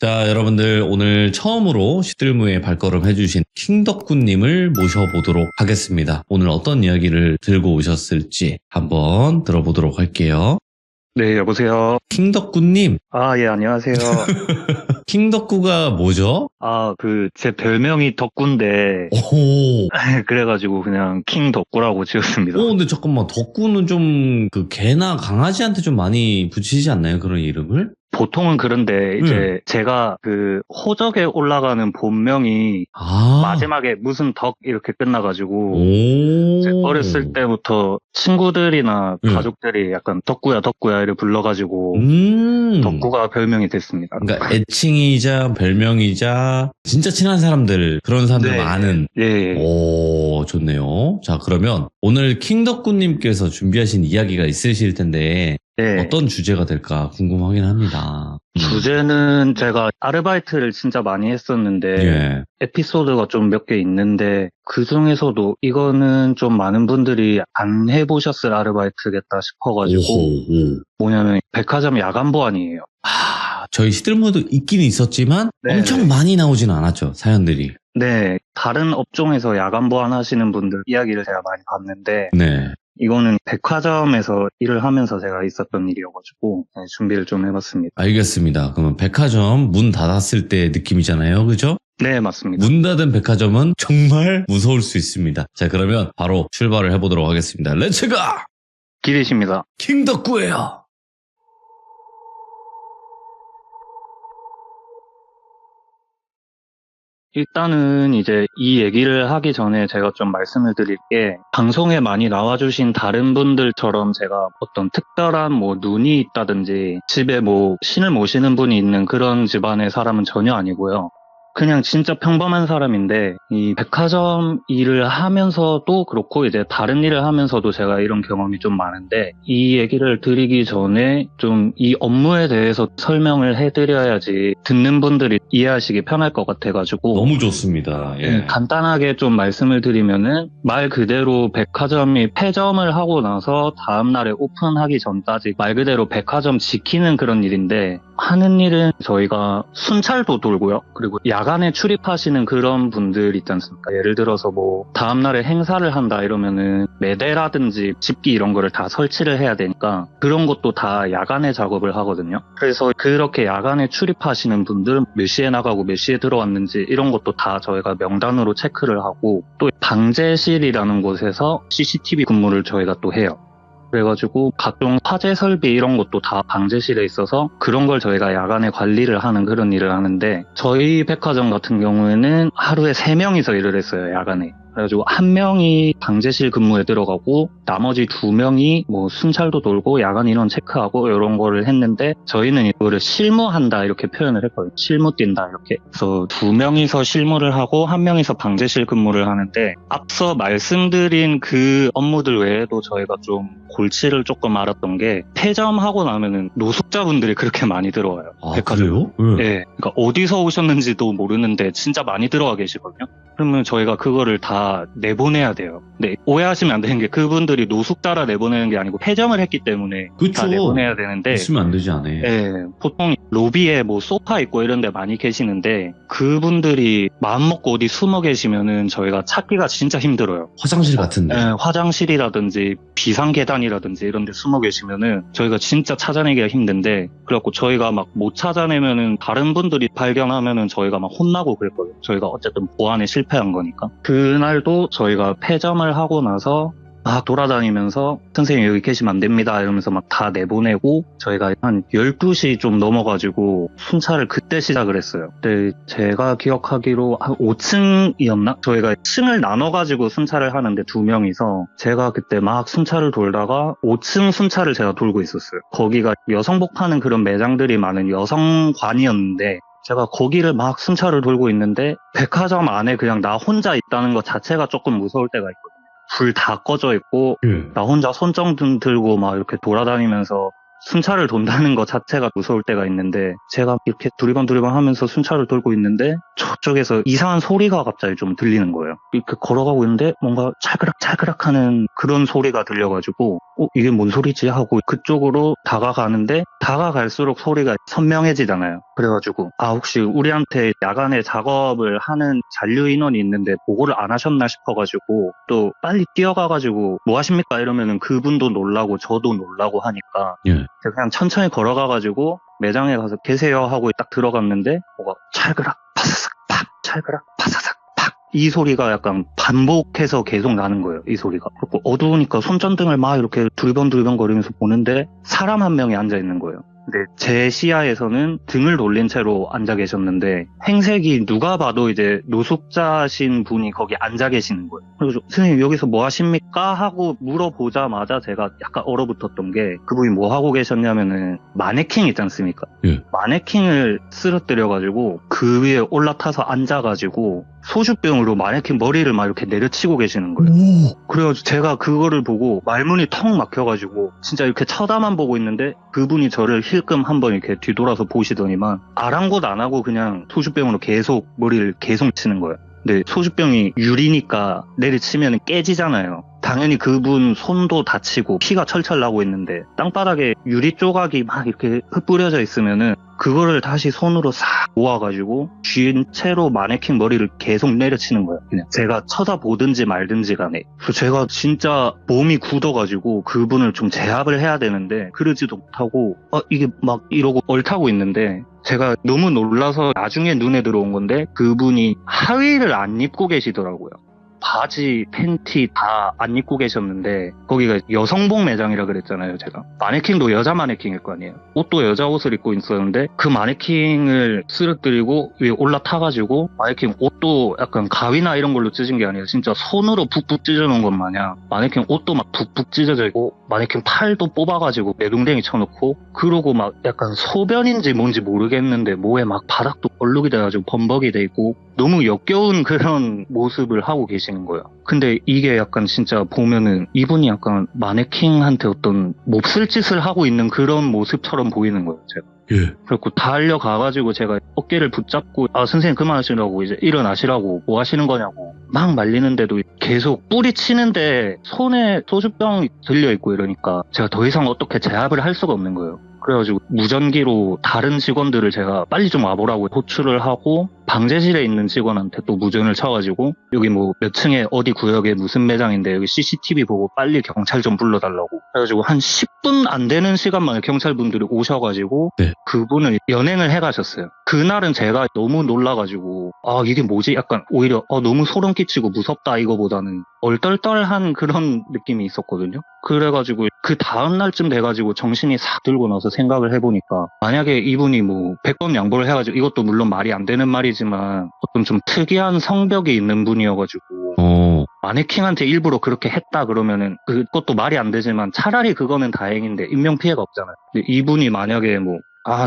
자, 여러분들 오늘 처음으로 시들무에 발걸음 해주신 킹덕구님을 모셔보도록 하겠습니다. 오늘 어떤 이야기를 들고 오셨을지 한번 들어보도록 할게요. 네, 여보세요. 킹덕구님, 예, 안녕하세요. 킹덕구가 뭐죠? 제 별명이 덕구인데, 오, 그래가지고 그냥 킹 덕구라고 지었습니다. 근데 잠깐만, 덕구는 좀 개나 강아지한테 좀 많이 붙이지 않나요? 그런 이름을? 보통은 그런데, 이제 제가 호적에 올라가는 본명이 마지막에 무슨 덕 이렇게 끝나가지고, 이제 어렸을 때부터 친구들이나 가족들이 약간 덕구야, 덕구야 이렇게 불러가지고, 덕구가 별명이 됐습니다. 그러니까 애칭이자 별명이자 진짜 친한 사람들, 그런 사람들 아는. 예. 오, 좋네요. 자, 그러면 오늘 킹덕구님께서 준비하신 이야기가 있으실 텐데 네. 어떤 주제가 될까 궁금하긴 합니다. 주제는 제가 아르바이트를 진짜 많이 했었는데, 예. 에피소드가 좀 몇 개 있는데, 그 중에서도 이거는 좀 많은 분들이 안 해보셨을 아르바이트겠다 싶어가지고, 뭐냐면 백화점 야간 보안이에요. 저희 시들무도 있긴 있었지만 네. 엄청 많이 나오진 않았죠, 사연들이. 네, 다른 업종에서 야간 보안 하시는 분들 이야기를 제가 많이 봤는데, 네. 이거는 백화점에서 일을 하면서 제가 있었던 일이어가지고 준비를 좀 해봤습니다. 알겠습니다. 그러면 백화점 문 닫았을 때 느낌이잖아요, 그죠? 네, 맞습니다. 문 닫은 백화점은 정말 무서울 수 있습니다. 자, 그러면 바로 출발을 해보도록 하겠습니다. 렛츠가! 기대십니다. 킹덕구예요. 일단은 이제 이 얘기를 하기 전에 제가 좀 말씀을 드릴 게, 방송에 많이 나와주신 다른 분들처럼 제가 어떤 특별한 눈이 있다든지 집에 신을 모시는 분이 있는 그런 집안의 사람은 전혀 아니고요. 그냥 진짜 평범한 사람인데, 이 백화점 일을 하면서도 그렇고 이제 다른 일을 하면서도 제가 이런 경험이 좀 많은데, 이 얘기를 드리기 전에 좀 이 업무에 대해서 설명을 해드려야지 듣는 분들이 이해하시기 편할 것 같아가지고 너무 좋습니다. 예. 간단하게 좀 말씀을 드리면은, 말 그대로 백화점이 폐점을 하고 나서 다음날에 오픈하기 전까지 말 그대로 백화점 지키는 그런 일인데, 하는 일은 저희가 순찰도 돌고요. 그리고 야간에 출입하시는 그런 분들 있지 않습니까? 예를 들어서 다음날에 행사를 한다 이러면은 매대라든지 집기 이런 거를 다 설치를 해야 되니까 그런 것도 다 야간에 작업을 하거든요. 그래서 그렇게 야간에 출입하시는 분들 몇 시에 나가고 몇 시에 들어왔는지 이런 것도 다 저희가 명단으로 체크를 하고, 또 방제실이라는 곳에서 CCTV 근무를 저희가 또 해요. 그래가지고 각종 화재 설비 이런 것도 다 방제실에 있어서 그런 걸 저희가 야간에 관리를 하는 그런 일을 하는데, 저희 백화점 같은 경우에는 하루에 3명이서 일을 했어요, 야간에. 그래가지고 1명이 방제실 근무에 들어가고 나머지 2명이 순찰도 돌고 야간 인원 체크하고 이런 거를 했는데, 저희는 이거를 실무한다 이렇게 표현을 했거든요. 실무 뛴다 이렇게. 그래서 2명이서 실무를 하고 1명이서 방제실 근무를 하는데, 앞서 말씀드린 그 업무들 외에도 저희가 좀 골치를 조금 앓았던 게, 폐점하고 나면은 노숙자분들이 그렇게 많이 들어와요. 그래요? 네. 그러니까 어디서 오셨는지도 모르는데 진짜 많이 들어와 계시거든요. 그러면 저희가 그거를 다 내보내야 돼요. 근데 오해하시면 안 되는 게, 그분들이 노숙자라 내보내는 게 아니고 폐점을 했기 때문에 다 내보내야 되는데, 있으면 안 되지 않아요? 네, 보통 로비에 소파 있고 이런 데 많이 계시는데, 그분들이 마음 먹고 어디 숨어 계시면은 저희가 찾기가 진짜 힘들어요. 화장실 같은데. 네, 화장실이라든지 비상계단이라든지 이런 데 숨어 계시면은 저희가 진짜 찾아내기가 힘든데, 그래갖고 저희가 못 찾아내면은 다른 분들이 발견하면은 저희가 혼나고 그랬거든요. 저희가 어쨌든 보안에 실패한 거니까. 그날도 저희가 폐점을 하고 나서 돌아다니면서 선생님 여기 계시면 안 됩니다 이러면서 다 내보내고, 저희가 한 12시 좀 넘어가지고 순찰을 그때 시작을 했어요. 근데 제가 기억하기로 한 5층이었나? 저희가 층을 나눠가지고 순찰을 하는데 2명이서, 제가 그때 순찰을 돌다가 5층 순찰을 제가 돌고 있었어요. 거기가 여성복 파는 그런 매장들이 많은 여성관이었는데, 제가 거기를 순찰을 돌고 있는데 백화점 안에 그냥 나 혼자 있다는 것 자체가 조금 무서울 때가 있거든요. 불 다 꺼져 있고 나 혼자 손전등 들고 이렇게 돌아다니면서 순찰을 돈다는 것 자체가 무서울 때가 있는데, 제가 이렇게 두리번 하면서 순찰을 돌고 있는데 저쪽에서 이상한 소리가 갑자기 좀 들리는 거예요. 이렇게 걸어가고 있는데 뭔가 찰그락 하는 그런 소리가 들려가지고 이게 뭔 소리지 하고 그쪽으로 다가가는데, 다가갈수록 소리가 선명해지잖아요. 그래가지고 혹시 우리한테 야간에 작업을 하는 잔류 인원이 있는데 보고를 안 하셨나 싶어가지고 또 빨리 뛰어가가지고 뭐 하십니까 이러면은 그분도 놀라고 저도 놀라고 하니까 예. 제가 그냥 천천히 걸어가가지고 매장에 가서 계세요 하고 딱 들어갔는데 뭐가 찰그락 파사삭 팍 찰그락 파사삭 팍 이 소리가 약간 반복해서 계속 나는 거예요. 이 소리가. 그리고 어두우니까 손전등을 막 이렇게 두리번두리번 거리면서 보는데 사람 한 명이 앉아 있는 거예요. 근데 제 시야에서는 등을 돌린 채로 앉아 계셨는데 행색이 누가 봐도 이제 노숙자신 분이 거기 앉아 계시는 거예요. 그래서 선생님 여기서 뭐 하십니까? 하고 물어보자마자 제가 약간 얼어붙었던 게 그분이 뭐 하고 계셨냐면은 마네킹 있지 않습니까? 예. 마네킹을 쓰러뜨려가지고 그 위에 올라타서 앉아가지고 소주병으로 마네킹 머리를 막 이렇게 내려치고 계시는 거예요. 오. 그래가지고 제가 그거를 보고 말문이 턱 막혀가지고 진짜 이렇게 쳐다만 보고 있는데 그분이 저를 힐끔 한번 이렇게 뒤돌아서 보시더니만 아랑곳 안 하고 그냥 소주병으로 계속 머리를 계속 치는 거예요. 근데 소주병이 유리니까 내리치면 깨지잖아요. 당연히 그분 손도 다치고 피가 철철 나고 있는데 땅바닥에 유리 조각이 막 이렇게 흩뿌려져 있으면은 그거를 다시 손으로 싹 모아가지고 쥔 채로 마네킹 머리를 계속 내려치는 거예요. 그냥 제가 쳐다보든지 말든지 간에. 그래서 제가 진짜 몸이 굳어가지고 그분을 좀 제압을 해야 되는데 그러지도 못하고 이게 막 이러고 얼타고 있는데 제가 너무 놀라서 나중에 눈에 들어온 건데 그분이 하의를 안 입고 계시더라고요. 바지, 팬티 다 안 입고 계셨는데 거기가 여성복 매장이라 그랬잖아요, 제가. 마네킹도 여자 마네킹일 거 아니에요. 옷도 여자 옷을 입고 있었는데 그 마네킹을 쓰러뜨리고 위에 올라타가지고 마네킹 옷도 약간 가위나 이런 걸로 찢은 게 아니라 진짜 손으로 푹푹 찢어놓은 것 마냥 마네킹 옷도 막 푹푹 찢어져 있고 마네킹 팔도 뽑아가지고 내동댕이 쳐놓고 그러고 막 약간 소변인지 뭔지 모르겠는데 뭐에 막 바닥도 얼룩이 돼가지고 범벅이 돼 있고 너무 역겨운 그런 모습을 하고 계시는 거예요. 근데 이게 약간 진짜 보면은 이분이 약간 마네킹한테 어떤 몹쓸 짓을 하고 있는 그런 모습처럼 보이는 거예요, 제가. 예. 그래갖고 달려가가지고 제가 어깨를 붙잡고 선생님 그만하시라고 이제 일어나시라고 뭐 하시는 거냐고 막 말리는데도 계속 뿌리치는데 손에 소주병이 들려있고 이러니까 제가 더 이상 어떻게 제압을 할 수가 없는 거예요. 그래가지고 무전기로 다른 직원들을 제가 빨리 좀 와보라고 호출을 하고 방제실에 있는 직원한테 또 무전을 쳐가지고 여기 뭐 몇 층에 어디 구역에 무슨 매장인데 여기 CCTV 보고 빨리 경찰 좀 불러달라고 그래가지고 한 10분 안 되는 시간 만에 경찰분들이 오셔가지고 네. 그분을 연행을 해가셨어요. 그날은 제가 너무 놀라가지고 이게 뭐지? 약간 오히려 너무 소름 끼치고 무섭다 이거보다는 얼떨떨한 그런 느낌이 있었거든요. 그래가지고 그 다음 날쯤 돼가지고 정신이 싹 들고 나서 생각을 해보니까 만약에 이분이 뭐 100번 양보를 해가지고 이것도 물론 말이 안 되는 말이지만 어떤 좀 특이한 성벽이 있는 분이어가지고 마네킹한테 일부러 그렇게 했다 그러면은 그것도 말이 안 되지만 차라리 그거는 다행인데 인명피해가 없잖아요. 근데 이분이 만약에 뭐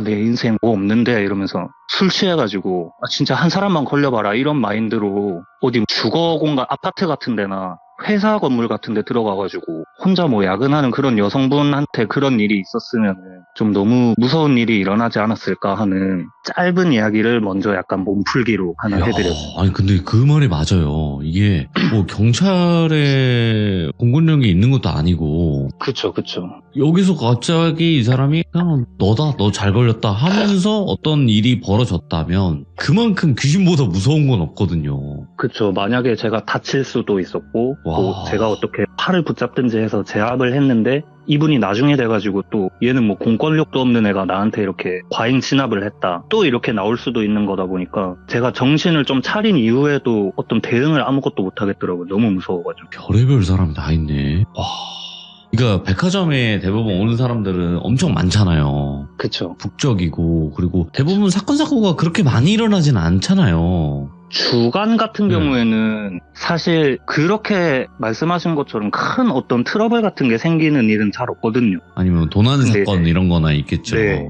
내 인생 뭐 없는데 이러면서 술 취해가지고 진짜 한 사람만 걸려봐라 이런 마인드로 어디 주거 공간 아파트 같은 데나 회사 건물 같은 데 들어가가지고 혼자 뭐 야근하는 그런 여성분한테 그런 일이 있었으면 좀 너무 무서운 일이 일어나지 않았을까 하는 짧은 이야기를 먼저 약간 몸풀기로 하나 해드렸어요. 아니 근데 그 말이 맞아요. 이게 뭐 경찰에 공권력이 있는 것도 아니고 그쵸. 여기서 갑자기 이 사람이 그냥 너다 너 잘 걸렸다 하면서 어떤 일이 벌어졌다면 그만큼 귀신보다 무서운 건 없거든요. 그쵸. 만약에 제가 다칠 수도 있었고 또 와. 제가 어떻게 팔을 붙잡든지 해서 제압을 했는데 이분이 나중에 돼가지고 또 얘는 뭐 공권력도 없는 애가 나한테 이렇게 과잉 진압을 했다. 또 이렇게 나올 수도 있는 거다 보니까 제가 정신을 좀 차린 이후에도 어떤 대응을 아무것도 못 하겠더라고요. 너무 무서워가지고. 별의별 사람이 다 있네. 와. 그러니까 백화점에 대부분 오는 사람들은 엄청 많잖아요. 그쵸. 북적이고 그리고 대부분 사건 사고가 그렇게 많이 일어나진 않잖아요. 주간 같은 경우에는 사실 그렇게 말씀하신 것처럼 큰 어떤 트러블 같은 게 생기는 일은 잘 없거든요. 아니면 도난 사건 이런 거나 있겠죠. 네.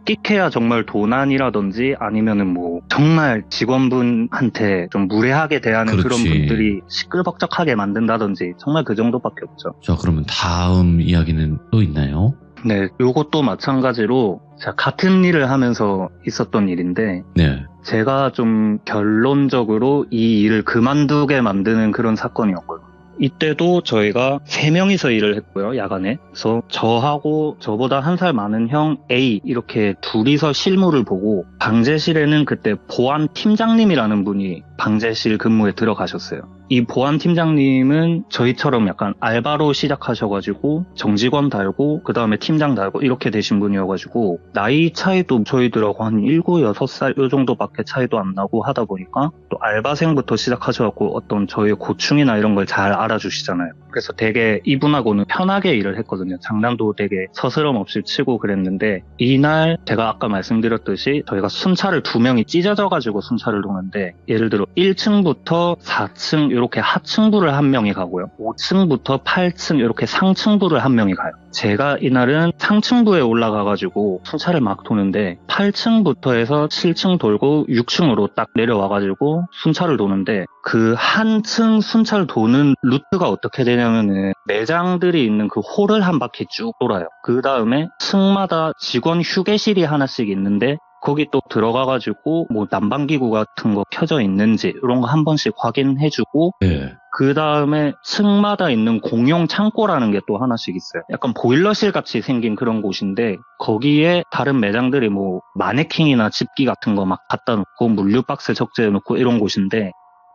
끽해야 정말 도난이라든지 아니면은 뭐 정말 직원분한테 좀 무례하게 대하는 그런 분들이 시끌벅적하게 만든다든지 정말 그 정도밖에 없죠. 자, 그러면 다음 이야기는 또 있나요? 네, 요것도 마찬가지로 제가 같은 일을 하면서 있었던 일인데 네. 제가 좀 결론적으로 이 일을 그만두게 만드는 그런 사건이었거든요. 이때도 저희가 3명이서 일을 했고요, 야간에. 그래서 저하고 저보다 한 살 많은 형 A 이렇게 둘이서 실무를 보고 방제실에는 그때 보안 팀장님이라는 분이 방제실 근무에 들어가셨어요. 이 보안 팀장님은 저희처럼 약간 알바로 시작하셔가지고 정직원 달고 그 다음에 팀장 달고 이렇게 되신 분이어가지고 나이 차이도 저희들하고 한 7, 6살 요 정도밖에 차이도 안 나고 하다 보니까 또 알바생부터 시작하셔갖고 어떤 저희의 고충이나 이런 걸 잘 알아주시잖아요. 그래서 되게 이분하고는 편하게 일을 했거든요. 장난도 되게 서스럼 없이 치고 그랬는데 이날 제가 아까 말씀드렸듯이 저희가 순찰을 2명이 찢어져가지고 순찰을 도는데 예를 들어 1층부터 4층 이렇게 하층부를 한 명이 가고요. 5층부터 8층 이렇게 상층부를 한 명이 가요. 제가 이날은 상층부에 올라가가지고 순찰을 막 도는데 8층부터 해서 7층 돌고 6층으로 딱 내려와가지고 순찰을 도는데 그 한 층 순찰 도는 루트가 어떻게 되냐면은 매장들이 있는 그 홀을 한 바퀴 쭉 돌아요. 그 다음에 층마다 직원 휴게실이 하나씩 있는데 거기 또 들어가가지고 뭐 난방기구 같은 거 켜져 있는지 이런 거 한 번씩 확인해주고 예. 그 다음에 층마다 있는 공용 창고라는 게 또 하나씩 있어요. 약간 보일러실 같이 생긴 그런 곳인데 거기에 다른 매장들이 뭐 마네킹이나 집기 같은 거 막 갖다 놓고 물류 박스 적재해 놓고 이런 곳인데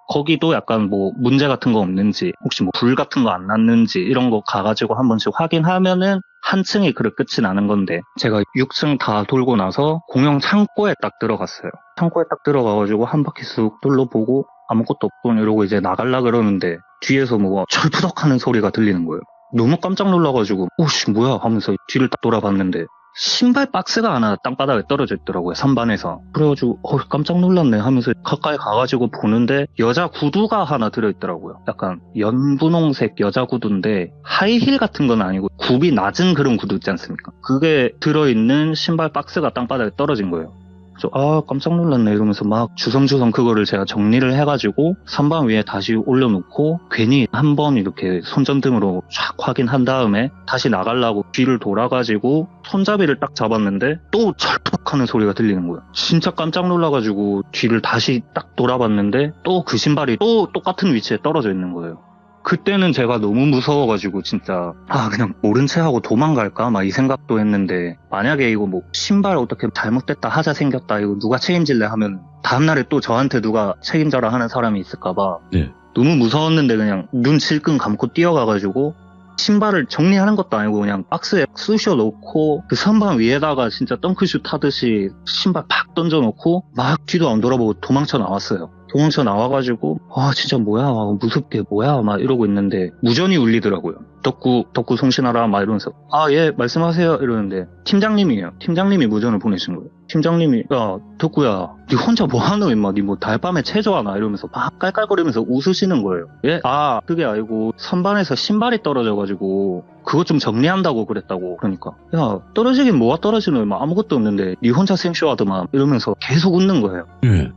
거기도 약간 뭐 문제 같은 거 없는지 혹시 뭐 불 같은 거 안 났는지 이런 거 가가지고 한 번씩 확인하면은 한 층이 그래 끝이 나는 건데 제가 6층 다 돌고 나서 공용 창고에 딱 들어갔어요. 창고에 딱 들어가가지고 한 바퀴 쑥 둘러보고 아무것도 없군 이러고 이제 나갈라 그러는데 뒤에서 뭐 철푸덕하는 소리가 들리는 거예요. 너무 깜짝 놀라가지고 오씨 뭐야 하면서 뒤를 딱 돌아봤는데 신발 박스가 하나 땅바닥에 떨어져 있더라고요. 선반에서. 그래가지고 깜짝 놀랐네 하면서 가까이 가가지고 보는데 여자 구두가 하나 들어있더라고요. 약간 연분홍색 여자 구두인데 하이힐 같은 건 아니고 굽이 낮은 그런 구두 있지 않습니까? 그게 들어있는 신발 박스가 땅바닥에 떨어진 거예요. 그래서 깜짝 놀랐네 이러면서 막 주섬주섬 그거를 제가 정리를 해가지고 선반 위에 다시 올려놓고 괜히 한 번 이렇게 손전등으로 쫙 확인한 다음에 다시 나가려고 뒤를 돌아가지고 손잡이를 딱 잡았는데 또 철퍽하는 소리가 들리는 거예요. 진짜 깜짝 놀라가지고 뒤를 다시 딱 돌아봤는데 또 그 신발이 또 똑같은 위치에 떨어져 있는 거예요. 그때는 제가 너무 무서워가지고 진짜 그냥 모른 채 하고 도망갈까 막 이 생각도 했는데 만약에 이거 뭐 신발 어떻게 잘못됐다 하자 생겼다 이거 누가 책임질래 하면 다음날에 또 저한테 누가 책임져라 하는 사람이 있을까봐 네. 너무 무서웠는데 그냥 눈 질끈 감고 뛰어가가지고 신발을 정리하는 것도 아니고 그냥 박스에 쑤셔 놓고 그 선반 위에다가 진짜 덩크슛 하듯이 신발 팍 던져놓고 막 뒤도 안 돌아보고 도망쳐 나왔어요. 도망쳐 나와가지고 진짜 뭐야 무섭게 뭐야 막 이러고 있는데 무전이 울리더라고요. 덕구 송신하라 막 이러면서 예 말씀하세요 이러는데 팀장님이에요. 팀장님이 무전을 보내신 거예요. 팀장님이 야 덕구야 니 혼자 뭐하노 임마 니 뭐 달밤에 체조하나 이러면서 막 깔깔거리면서 웃으시는 거예요. 예? 그게 아니고 선반에서 신발이 떨어져가지고 그것 좀 정리한다고 그랬다고. 그러니까 야 떨어지긴 뭐가 떨어지노 막 아무것도 없는데 니 혼자 생쇼하더만 이러면서 계속 웃는 거예요.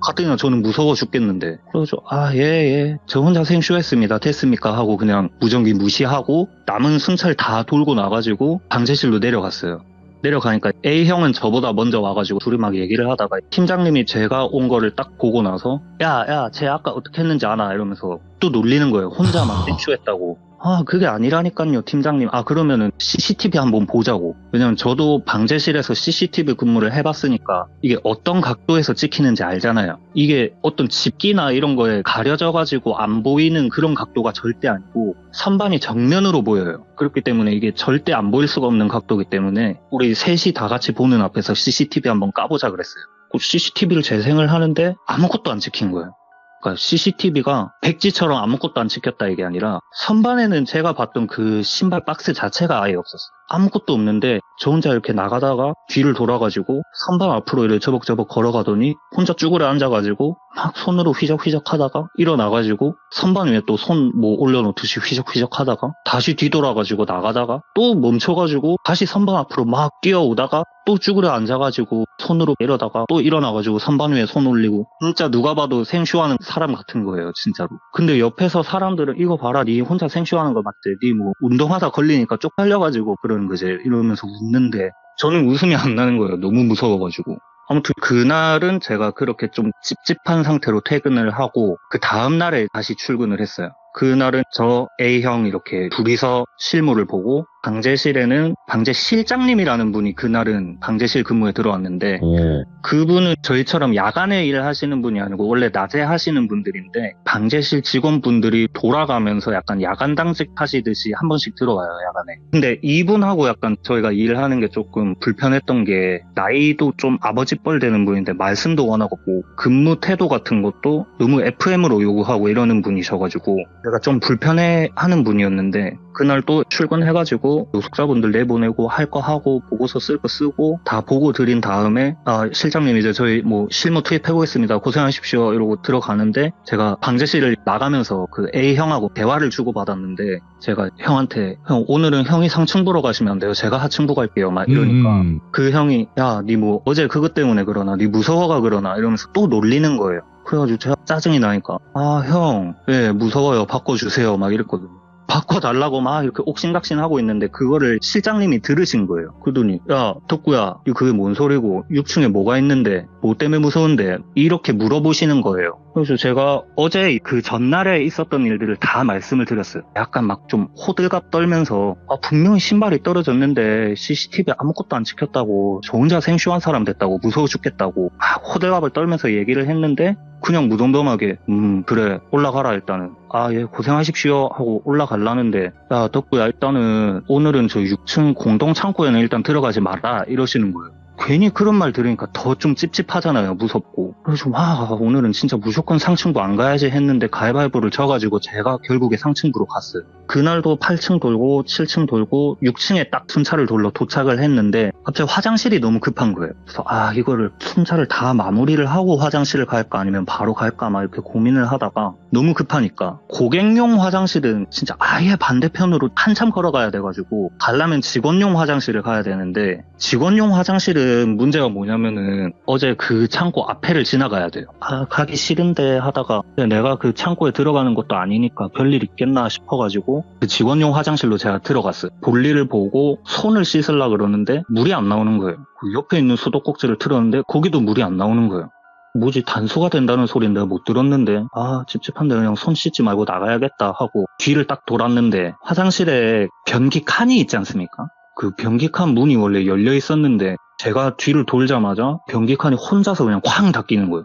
가뜩이나 저는 무서워 죽겠는데 그래서 예 저 혼자 생쇼했습니다 됐습니까 하고 그냥 무전기 무시하고 남은 순찰 다 돌고 나가지고 방제실로 내려갔어요. 내려가니까 A형은 저보다 먼저 와가지고 둘이 막 얘기를 하다가 팀장님이 제가 온 거를 딱 보고 나서 야 쟤 아까 어떻게 했는지 아나 이러면서 또 놀리는 거예요. 혼자 막 생쇼했다고. 그게 아니라니까요 팀장님. 그러면은 CCTV 한번 보자고. 왜냐면 저도 방제실에서 CCTV 근무를 해봤으니까 이게 어떤 각도에서 찍히는지 알잖아요. 이게 어떤 집기나 이런 거에 가려져가지고 안 보이는 그런 각도가 절대 아니고 선반이 정면으로 보여요. 그렇기 때문에 이게 절대 안 보일 수가 없는 각도이기 때문에 우리 셋이 다 같이 보는 앞에서 CCTV 한번 까보자 그랬어요. CCTV를 재생을 하는데 아무것도 안 찍힌 거예요. 그러니까 CCTV가 백지처럼 아무것도 안 찍혔다 이게 아니라 선반에는 제가 봤던 그 신발 박스 자체가 아예 없었어요. 아무것도 없는데 저 혼자 이렇게 나가다가 뒤를 돌아가지고 선반 앞으로 이렇게 저벅저벅 걸어가더니 혼자 쭈그려 앉아가지고 막 손으로 휘적휘적 하다가 일어나가지고 선반 위에 또 손 뭐 올려놓듯이 휘적휘적 하다가 다시 뒤돌아가지고 나가다가 또 멈춰가지고 다시 선반 앞으로 막 뛰어오다가 또 쭈그려 앉아가지고 손으로 이러다가 또 일어나가지고 선반 위에 손 올리고 진짜 누가 봐도 생쇼하는 사람 같은 거예요 진짜로. 근데 옆에서 사람들은 이거 봐라 니 혼자 생쇼하는 거 맞지? 니 뭐 운동하다 걸리니까 쪽팔려가지고 그러는 거지 이러면서 웃는데 저는 웃음이 안 나는 거예요. 너무 무서워가지고. 아무튼 그날은 제가 그렇게 좀 찝찝한 상태로 퇴근을 하고 그 다음날에 다시 출근을 했어요. 그날은 저 A형 이렇게 둘이서 실무를 보고 방제실에는 방제실장님이라는 분이 그날은 방제실 근무에 들어왔는데 오. 그분은 저희처럼 야간에 일을 하시는 분이 아니고 원래 낮에 하시는 분들인데 방제실 직원분들이 돌아가면서 약간 야간 당직 하시듯이 한 번씩 들어와요, 야간에. 근데 이분하고 약간 저희가 일을 하는 게 조금 불편했던 게 나이도 좀 아버지 뻘 되는 분인데 말씀도 워낙 없고 근무 태도 같은 것도 너무 FM으로 요구하고 이러는 분이셔가지고 제가 좀 불편해하는 분이었는데 그날 또 출근해가지고 노숙자분들 내보내고 할 거 하고 보고서 쓸 거 쓰고 다 보고 드린 다음에 실장님 이제 저희 뭐 실무 투입해보겠습니다. 고생하십시오. 이러고 들어가는데 제가 방제실을 나가면서 그 A형하고 대화를 주고받았는데 제가 형한테 형 오늘은 형이 상층 보러 가시면 안 돼요. 제가 하층부 갈게요. 막 이러니까 그 형이 야 니 뭐 어제 그것 때문에 그러나 니 무서워가 그러나 이러면서 또 놀리는 거예요. 그래가지고 제가 짜증이 나니까 형 예 무서워요 바꿔주세요 막 이랬거든요. 바꿔달라고 막 이렇게 옥신각신 하고 있는데 그거를 실장님이 들으신 거예요. 그러더니 야 덕구야 이거 그게 뭔 소리고 6층에 뭐가 있는데 뭐 때문에 무서운데 이렇게 물어보시는 거예요. 그래서 제가 어제 그 전날에 있었던 일들을 다 말씀을 드렸어요. 약간 막 좀 호들갑 떨면서 분명히 신발이 떨어졌는데 CCTV 아무것도 안 찍혔다고 저 혼자 생쇼한 사람 됐다고 무서워 죽겠다고 호들갑을 떨면서 얘기를 했는데 그냥 무덤덤하게 그래 올라가라 일단은 예 고생하십시오 하고 올라가려는데 야 덕구야 일단은 오늘은 저 6층 공동 창고에는 일단 들어가지 마라 이러시는 거예요. 괜히 그런 말 들으니까 더 좀 찝찝하잖아요. 무섭고. 그래서 오늘은 진짜 무조건 상층부 안 가야지 했는데 가위바위보를 져가지고 제가 결국에 상층부로 갔어요. 그날도 8층 돌고 7층 돌고 6층에 딱 순차를 돌러 도착을 했는데 갑자기 화장실이 너무 급한 거예요. 그래서 이거를 순차를 다 마무리를 하고 화장실을 갈까 아니면 바로 갈까 막 이렇게 고민을 하다가 너무 급하니까 고객용 화장실은 진짜 아예 반대편으로 한참 걸어가야 돼가지고 가려면 직원용 화장실을 가야 되는데 직원용 화장실은 문제가 뭐냐면은 어제 그 창고 앞에를 지나가야 돼요. 가기 싫은데 하다가 내가 그 창고에 들어가는 것도 아니니까 별일 있겠나 싶어가지고 그 직원용 화장실로 제가 들어갔어요. 볼일을 보고 손을 씻으려고 그러는데 물이 안 나오는 거예요. 그 옆에 있는 수도꼭지를 틀었는데 거기도 물이 안 나오는 거예요. 뭐지 단수가 된다는 소리는 내가 못 들었는데 찝찝한데 그냥 손 씻지 말고 나가야겠다 하고 뒤를 딱 돌았는데 화장실에 변기 칸이 있지 않습니까? 그 변기 칸 문이 원래 열려 있었는데 제가 뒤를 돌자마자 변기 칸이 혼자서 그냥 쾅 닫히는 거예요.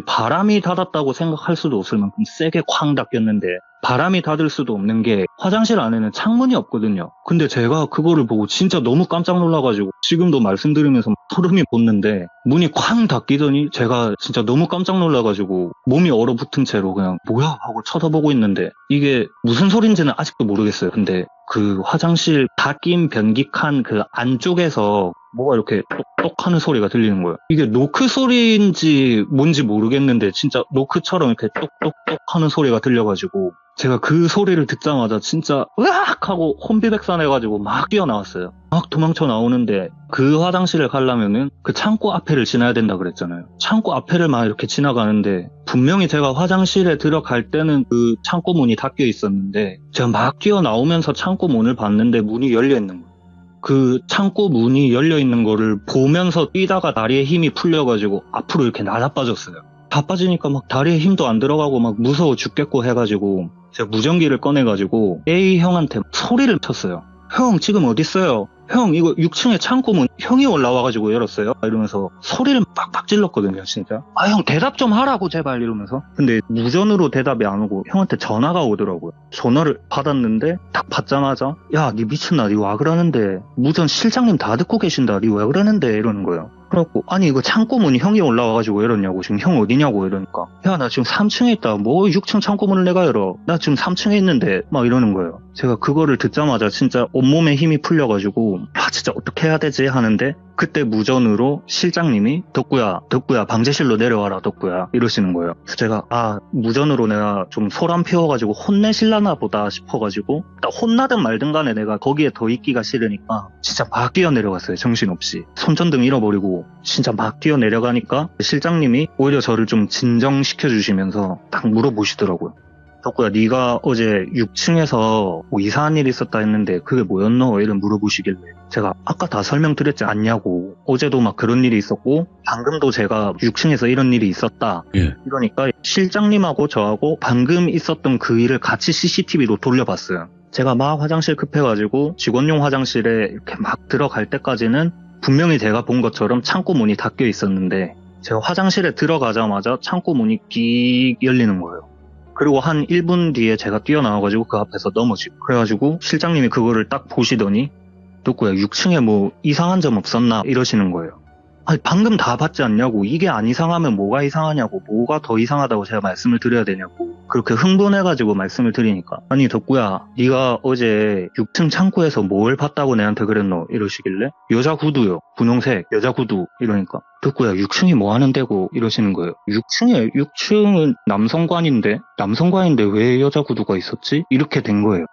바람이 닫았다고 생각할 수도 없을 만큼 세게 쾅 닫혔는데 바람이 닫을 수도 없는 게 화장실 안에는 창문이 없거든요. 근데 제가 그거를 보고 진짜 너무 깜짝 놀라가지고 지금도 말씀드리면서 소름이 돋는데 문이 쾅 닫히더니 제가 진짜 너무 깜짝 놀라가지고 몸이 얼어붙은 채로 그냥 뭐야 하고 쳐다보고 있는데 이게 무슨 소린지는 아직도 모르겠어요. 근데 그 화장실 닫힌 변기 칸 그 안쪽에서 뭐가 이렇게 똑똑 하는 소리가 들리는 거예요. 이게 노크 소리인지 뭔지 모르겠는데 진짜 노크처럼 이렇게 똑똑똑 하는 소리가 들려가지고 제가 그 소리를 듣자마자 진짜 으악 하고 혼비백산해가지고 막 뛰어나왔어요. 막 도망쳐 나오는데 그 화장실을 가려면은 그 창고 앞에를 지나야 된다 그랬잖아요. 창고 앞에를 막 이렇게 지나가는데 분명히 제가 화장실에 들어갈 때는 그 창고 문이 닫혀 있었는데 제가 막 뛰어나오면서 창고 문을 봤는데 문이 열려 있는 거예요. 그 창고 문이 열려 있는 거를 보면서 뛰다가 다리에 힘이 풀려가지고 앞으로 이렇게 날아빠졌어요. 다 빠지니까 막 다리에 힘도 안 들어가고 막 무서워 죽겠고 해가지고 제가 무전기를 꺼내가지고 A 형한테 소리를 쳤어요. 형 지금 어디 있어요? 형 이거 6층에 창고문 형이 올라와가지고 열었어요 이러면서 소리를 빡빡 질렀거든요 진짜. 형 대답 좀 하라고 제발 이러면서. 근데 무전으로 대답이 안 오고 형한테 전화가 오더라고요. 전화를 받았는데 딱 받자마자 야 니 미쳤나 니 와 그러는데 무전 실장님 다 듣고 계신다 니 왜 그러는데 이러는 거예요. 그래갖고 아니 이거 창고문이 형이 올라와가지고 열었냐고 지금 형 어디냐고 이러니까 야 나 지금 3층에 있다 뭐 6층 창고문을 내가 열어 나 지금 3층에 있는데 막 이러는 거예요. 제가 그거를 듣자마자 진짜 온몸에 힘이 풀려가지고 진짜 어떻게 해야 되지 하는데 그때 무전으로 실장님이 덕구야 방제실로 내려와라 덕구야 이러시는 거예요. 그래서 제가 무전으로 내가 좀 소란 피워가지고 혼내실라나 보다 싶어가지고 혼나든 말든 간에 내가 거기에 더 있기가 싫으니까 진짜 막 뛰어내려갔어요. 정신없이 손전등 잃어버리고 진짜 막 뛰어내려가니까 실장님이 오히려 저를 좀 진정시켜 주시면서 딱 물어보시더라고요. 덕구야 네가 어제 6층에서 뭐 이상한 일이 있었다 했는데 그게 뭐였노? 이런 물어보시길래 제가 아까 다 설명드렸지 않냐고 어제도 막 그런 일이 있었고 방금도 제가 6층에서 이런 일이 있었다. 예. 이러니까 실장님하고 저하고 방금 있었던 그 일을 같이 CCTV로 돌려봤어요. 제가 막 화장실 급해가지고 직원용 화장실에 이렇게 막 들어갈 때까지는 분명히 제가 본 것처럼 창고 문이 닫혀 있었는데 제가 화장실에 들어가자마자 창고 문이 끽 열리는 거예요. 그리고 한 1분 뒤에 제가 뛰어나와가지고 그 앞에서 넘어지고 그래가지고 실장님이 그거를 딱 보시더니 덕구야 6층에 뭐 이상한 점 없었나 이러시는 거예요. 아니 방금 다 봤지 않냐고. 이게 안 이상하면 뭐가 이상하냐고. 뭐가 더 이상하다고 제가 말씀을 드려야 되냐고. 그렇게 흥분해가지고 말씀을 드리니까 아니 덕구야 네가 어제 6층 창고에서 뭘 봤다고 내한테 그랬노 이러시길래 여자 구두요. 분홍색 여자 구두 이러니까 덕구야 6층이 뭐 하는 데고 이러시는 거예요. 6층은 남성관인데 왜 여자 구두가 있었지? 이렇게 된 거예요.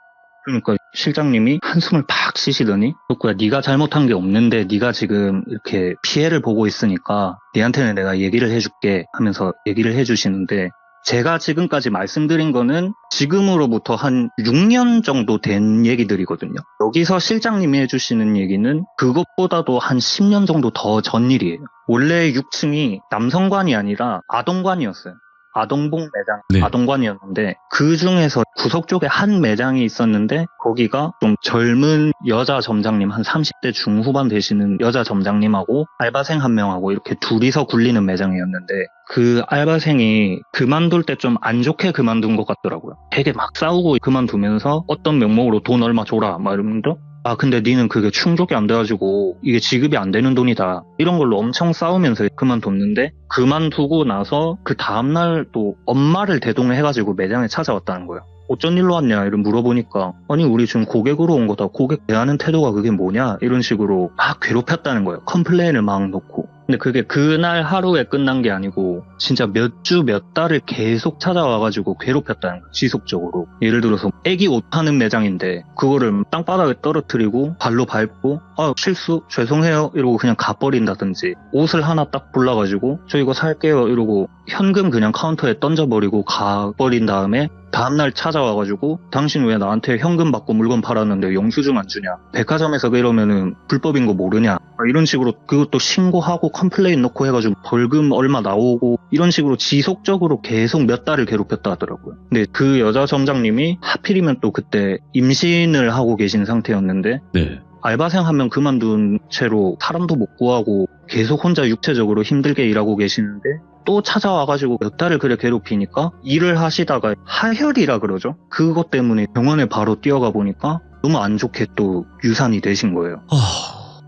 그러니까 실장님이 한숨을 팍 쉬시더니 덕구야 네가 잘못한 게 없는데 네가 지금 이렇게 피해를 보고 있으니까 네한테는 내가 얘기를 해줄게 하면서 얘기를 해주시는데 제가 지금까지 말씀드린 거는 지금으로부터 한 6년 정도 된 얘기들이거든요. 여기서 실장님이 해주시는 얘기는 그것보다도 한 10년 정도 더 전 일이에요. 원래 6층이 남성관이 아니라 아동관이었어요. 아동복 매장, 네. 아동관이었는데 그 중에서 구석 쪽에 한 매장이 있었는데 거기가 좀 젊은 여자 점장님 한 30대 중후반 되시는 여자 점장님하고 알바생 한 명하고 이렇게 둘이서 굴리는 매장이었는데 그 알바생이 그만둘 때 좀 안 좋게 그만둔 것 같더라고요. 되게 막 싸우고 그만두면서 어떤 명목으로 돈 얼마 줘라 막 이러면서 아 근데 니는 그게 충족이 안 돼가지고 이게 지급이 안 되는 돈이다 이런 걸로 엄청 싸우면서 그만뒀는데 그만두고 나서 그 다음날 또 엄마를 대동을 해가지고 매장에 찾아왔다는 거예요. 어쩐 일로 왔냐 이런 물어보니까 아니 우리 지금 고객으로 온 거다. 고객 대하는 태도가 그게 뭐냐 이런 식으로 막 괴롭혔다는 거예요. 컴플레인을 막 놓고. 근데 그게 그날 하루에 끝난 게 아니고 진짜 몇 주 몇 달을 계속 찾아와가지고 괴롭혔다는 거예요. 지속적으로. 예를 들어서 애기 옷 파는 매장인데 그거를 땅바닥에 떨어뜨리고 발로 밟고 아 실수 죄송해요 이러고 그냥 가버린다든지 옷을 하나 딱 골라가지고 저 이거 살게요 이러고 현금 그냥 카운터에 던져버리고 가버린 다음에 다음날 찾아와가지고 당신 왜 나한테 현금 받고 물건 팔았는데 영수증 안 주냐 백화점에서 그러면은 불법인 거 모르냐 이런 식으로 그것도 신고하고 컴플레인 넣고 해가지고 벌금 얼마 나오고 이런 식으로 지속적으로 계속 몇 달을 괴롭혔다 하더라고요. 근데 그 여자 점장님이 하필이면 또 그때 임신을 하고 계신 상태였는데 네. 알바생 한 명 그만둔 채로 사람도 못 구하고 계속 혼자 육체적으로 힘들게 일하고 계시는데 또 찾아와가지고 몇 달을 그래 괴롭히니까 일을 하시다가 하혈이라 그러죠. 그것 때문에 병원에 바로 뛰어가 보니까 너무 안 좋게 또 유산이 되신 거예요.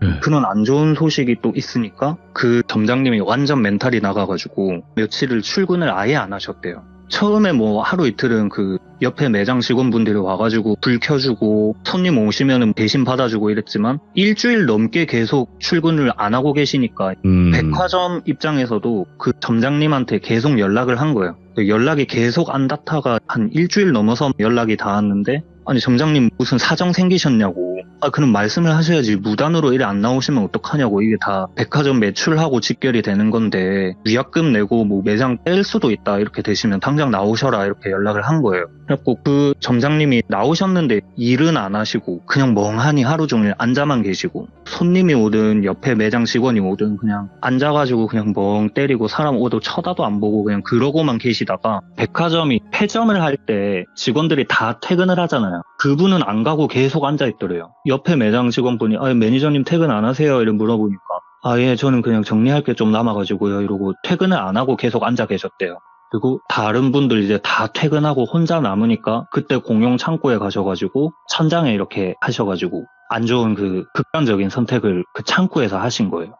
네. 그런 안 좋은 소식이 또 있으니까 그 점장님이 완전 멘탈이 나가가지고 며칠을 출근을 아예 안 하셨대요. 처음에 뭐 하루 이틀은 그 옆에 매장 직원분들이 와가지고 불 켜주고 손님 오시면은 대신 받아주고 이랬지만 일주일 넘게 계속 출근을 안 하고 계시니까 백화점 입장에서도 그 점장님한테 계속 연락을 한 거예요. 연락이 계속 안 닿다가 한 일주일 넘어서 연락이 닿았는데 아니 점장님 무슨 사정 생기셨냐고 아 그럼 말씀을 하셔야지 무단으로 일에 안 나오시면 어떡하냐고 이게 다 백화점 매출하고 직결이 되는 건데 위약금 내고 뭐 매장 뺄 수도 있다 이렇게 되시면 당장 나오셔라 이렇게 연락을 한 거예요. 그래갖고 그 점장님이 나오셨는데 일은 안 하시고 그냥 멍하니 하루 종일 앉아만 계시고 손님이 오든 옆에 매장 직원이 오든 그냥 앉아가지고 그냥 멍 때리고 사람 오도 쳐다도 안 보고 그냥 그러고만 계시다가 백화점이 폐점을 할 때 직원들이 다 퇴근을 하잖아요. 그분은 안 가고 계속 앉아있더래요. 옆에 매장 직원분이 아 매니저님 퇴근 안 하세요? 이렇게 물어보니까 아 예 저는 그냥 정리할 게 좀 남아가지고요 이러고 퇴근을 안 하고 계속 앉아 계셨대요. 그리고 다른 분들 이제 다 퇴근하고 혼자 남으니까 그때 공용 창고에 가셔가지고 천장에 이렇게 하셔가지고 안 좋은 그 극단적인 선택을 그 창고에서 하신 거예요.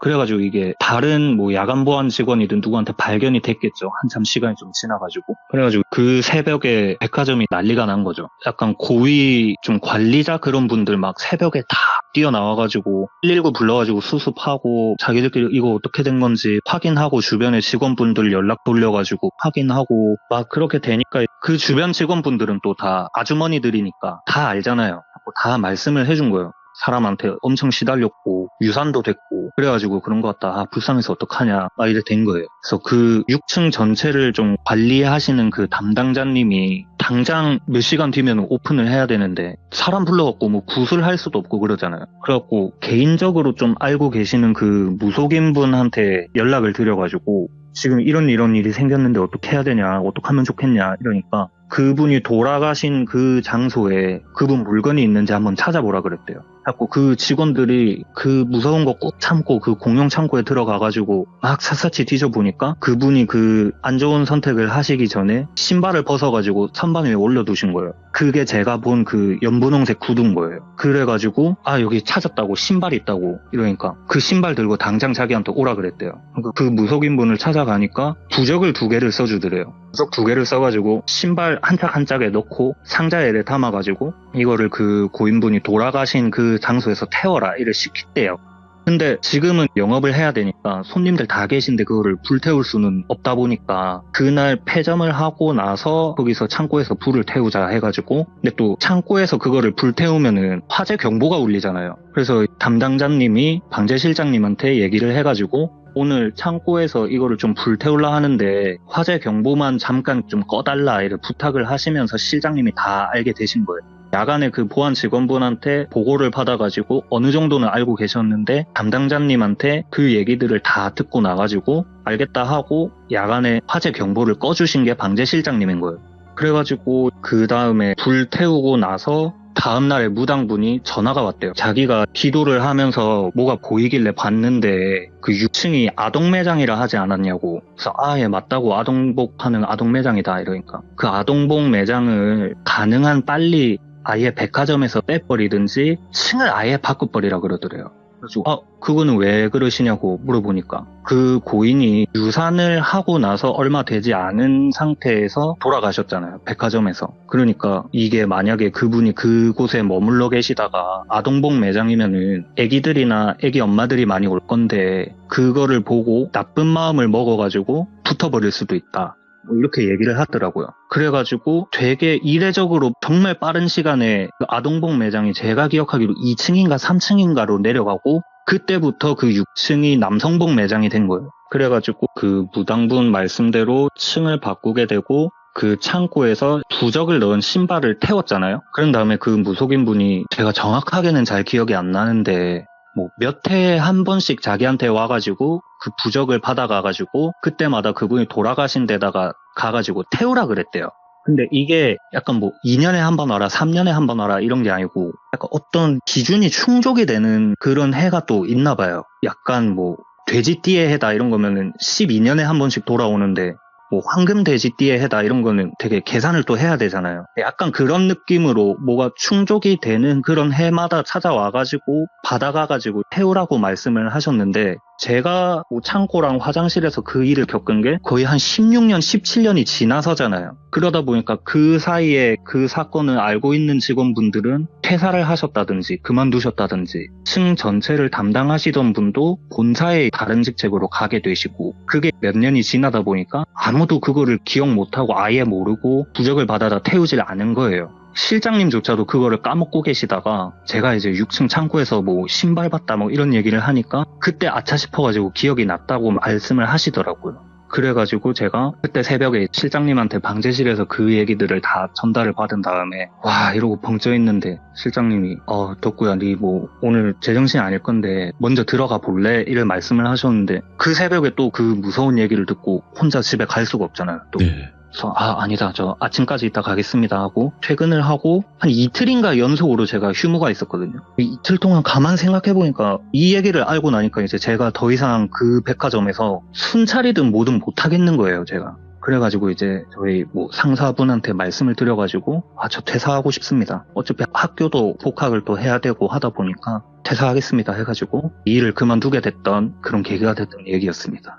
그래가지고 이게 다른 뭐 야간 보안 직원이든 누구한테 발견이 됐겠죠. 한참 시간이 좀 지나가지고. 그래가지고 그 새벽에 백화점이 난리가 난 거죠. 약간 고위 좀 관리자 그런 분들 막 새벽에 다 뛰어나와가지고 119 불러가지고 수습하고 자기들끼리 이거 어떻게 된 건지 확인하고 주변에 직원분들 연락 돌려가지고 확인하고 막 그렇게 되니까 그 주변 직원분들은 또 다 아주머니들이니까 다 알잖아요. 다 말씀을 해준 거예요. 사람한테 엄청 시달렸고 유산도 됐고 그래가지고 그런 것 같다. 아, 불쌍해서 어떡하냐 막 이래 된 거예요. 그래서 그 6층 전체를 좀 관리하시는 그 담당자님이 당장 몇 시간 뒤면 오픈을 해야 되는데 사람 불러갖고 뭐 구술할 수도 없고 그러잖아요. 그래갖고 개인적으로 좀 알고 계시는 그 무속인 분한테 연락을 드려가지고 지금 이런 일이 생겼는데 어떻게 해야 되냐, 어떻게 하면 좋겠냐 이러니까 그분이 돌아가신 그 장소에 그분 물건이 있는지 한번 찾아보라 그랬대요. 자꾸 그 직원들이 그 무서운 거 꼭 참고 그 공용 창고에 들어가가지고 막 샅샅이 뒤져보니까 그분이 그 안 좋은 선택을 하시기 전에 신발을 벗어가지고 선반 위에 올려두신 거예요. 그게 제가 본 그 연분홍색 구두인 거예요. 그래가지고 아 여기 찾았다고 신발이 있다고 이러니까 그 신발 들고 당장 자기한테 오라 그랬대요. 그러니까 그 무속인 분을 찾아가니까 부적을 2개를 써주더래요. 부적 2개를 써가지고 신발 한 짝 한 짝에 넣고 상자에 담아가지고 이거를 그 고인분이 돌아가신 그 장소에서 태워라 이를 시켰대요. 근데 지금은 영업을 해야 되니까 손님들 다 계신데 그거를 불태울 수는 없다 보니까 그날 폐점을 하고 나서 거기서 창고에서 불을 태우자 해가지고 근데 또 창고에서 그거를 불태우면은 화재 경보가 울리잖아요. 그래서 담당자님이 방재실장님한테 얘기를 해가지고 오늘 창고에서 이거를 좀 불태울라 하는데 화재 경보만 잠깐 좀 꺼달라 이렇게 부탁을 하시면서 실장님이 다 알게 되신 거예요. 야간에 그 보안 직원분한테 보고를 받아가지고 어느 정도는 알고 계셨는데 담당자님한테 그 얘기들을 다 듣고 나가지고 알겠다 하고 야간에 화재 경보를 꺼주신 게 방재실장님인 거예요. 그래가지고 그 다음에 불 태우고 나서 다음날에 무당분이 전화가 왔대요. 자기가 기도를 하면서 뭐가 보이길래 봤는데 그 6층이 아동매장이라 하지 않았냐고. 그래서 아, 예, 맞다고. 아동복 파는 아동매장이다 이러니까 그 아동복 매장을 가능한 빨리 아예 백화점에서 빼버리든지 층을 아예 바꿔버리라 그러더래요. 그래서 그거는 왜 그러시냐고 물어보니까 그 고인이 유산을 하고 나서 얼마 되지 않은 상태에서 돌아가셨잖아요. 백화점에서. 그러니까 이게 만약에 그분이 그곳에 머물러 계시다가 아동복 매장이면은 애기들이나 애기 엄마들이 많이 올 건데 그거를 보고 나쁜 마음을 먹어가지고 붙어버릴 수도 있다. 뭐 이렇게 얘기를 하더라고요. 그래가지고 되게 이례적으로 정말 빠른 시간에 그 아동복 매장이 제가 기억하기로 2층인가 3층인가로 내려가고 그때부터 그 6층이 남성복 매장이 된 거예요. 그래가지고 그 무당분 말씀대로 층을 바꾸게 되고 그 창고에서 부적을 넣은 신발을 태웠잖아요. 그런 다음에 그 무속인 분이 제가 정확하게는 잘 기억이 안 나는데 뭐 몇 해에 한 번씩 자기한테 와가지고 그 부적을 받아가가지고 그때마다 그분이 돌아가신 데다가 가가지고 태우라 그랬대요. 근데 이게 약간 뭐 2년에 한 번 와라 3년에 한 번 와라 이런 게 아니고 약간 어떤 기준이 충족이 되는 그런 해가 또 있나 봐요. 약간 뭐 돼지띠의 해다 이런 거면은 12년에 한 번씩 돌아오는데 뭐 황금 돼지띠의 해다 이런 거는 되게 계산을 또 해야 되잖아요. 약간 그런 느낌으로 뭐가 충족이 되는 그런 해마다 찾아와가지고 받아가가지고 태우라고 말씀을 하셨는데 제가 뭐 창고랑 화장실에서 그 일을 겪은 게 거의 한 16년, 17년이 지나서잖아요. 그러다 보니까 그 사이에 그 사건을 알고 있는 직원분들은 퇴사를 하셨다든지 그만두셨다든지 층 전체를 담당하시던 분도 본사의 다른 직책으로 가게 되시고 그게 몇 년이 지나다 보니까 아무도 그거를 기억 못하고 아예 모르고 부적을 받아다 태우질 않은 거예요. 실장님조차도 그거를 까먹고 계시다가 제가 이제 6층 창고에서 뭐 신발 봤다 뭐 이런 얘기를 하니까 그때 아차 싶어가지고 기억이 났다고 말씀을 하시더라고요. 그래가지고 제가 그때 새벽에 실장님한테 방제실에서 그 얘기들을 다 전달을 받은 다음에 와 이러고 벙쪄 있는데 실장님이 덕구야 니 뭐 오늘 제정신 아닐 건데 먼저 들어가 볼래? 이를 말씀을 하셨는데 그 새벽에 또 그 무서운 얘기를 듣고 혼자 집에 갈 수가 없잖아요. 또. 네. 그래서 아니다 저 아침까지 있다 가겠습니다 하고 퇴근을 하고 한 이틀인가 연속으로 제가 휴무가 있었거든요. 이틀 동안 가만 생각해보니까 이 얘기를 알고 나니까 이제 제가 더 이상 그 백화점에서 순찰이든 뭐든 못하겠는 거예요 제가. 그래가지고 이제 저희 뭐 상사분한테 말씀을 드려가지고 저 퇴사하고 싶습니다. 어차피 학교도 복학을 또 해야 되고 하다 보니까 퇴사하겠습니다 해가지고 이 일을 그만두게 됐던 그런 계기가 됐던 얘기였습니다.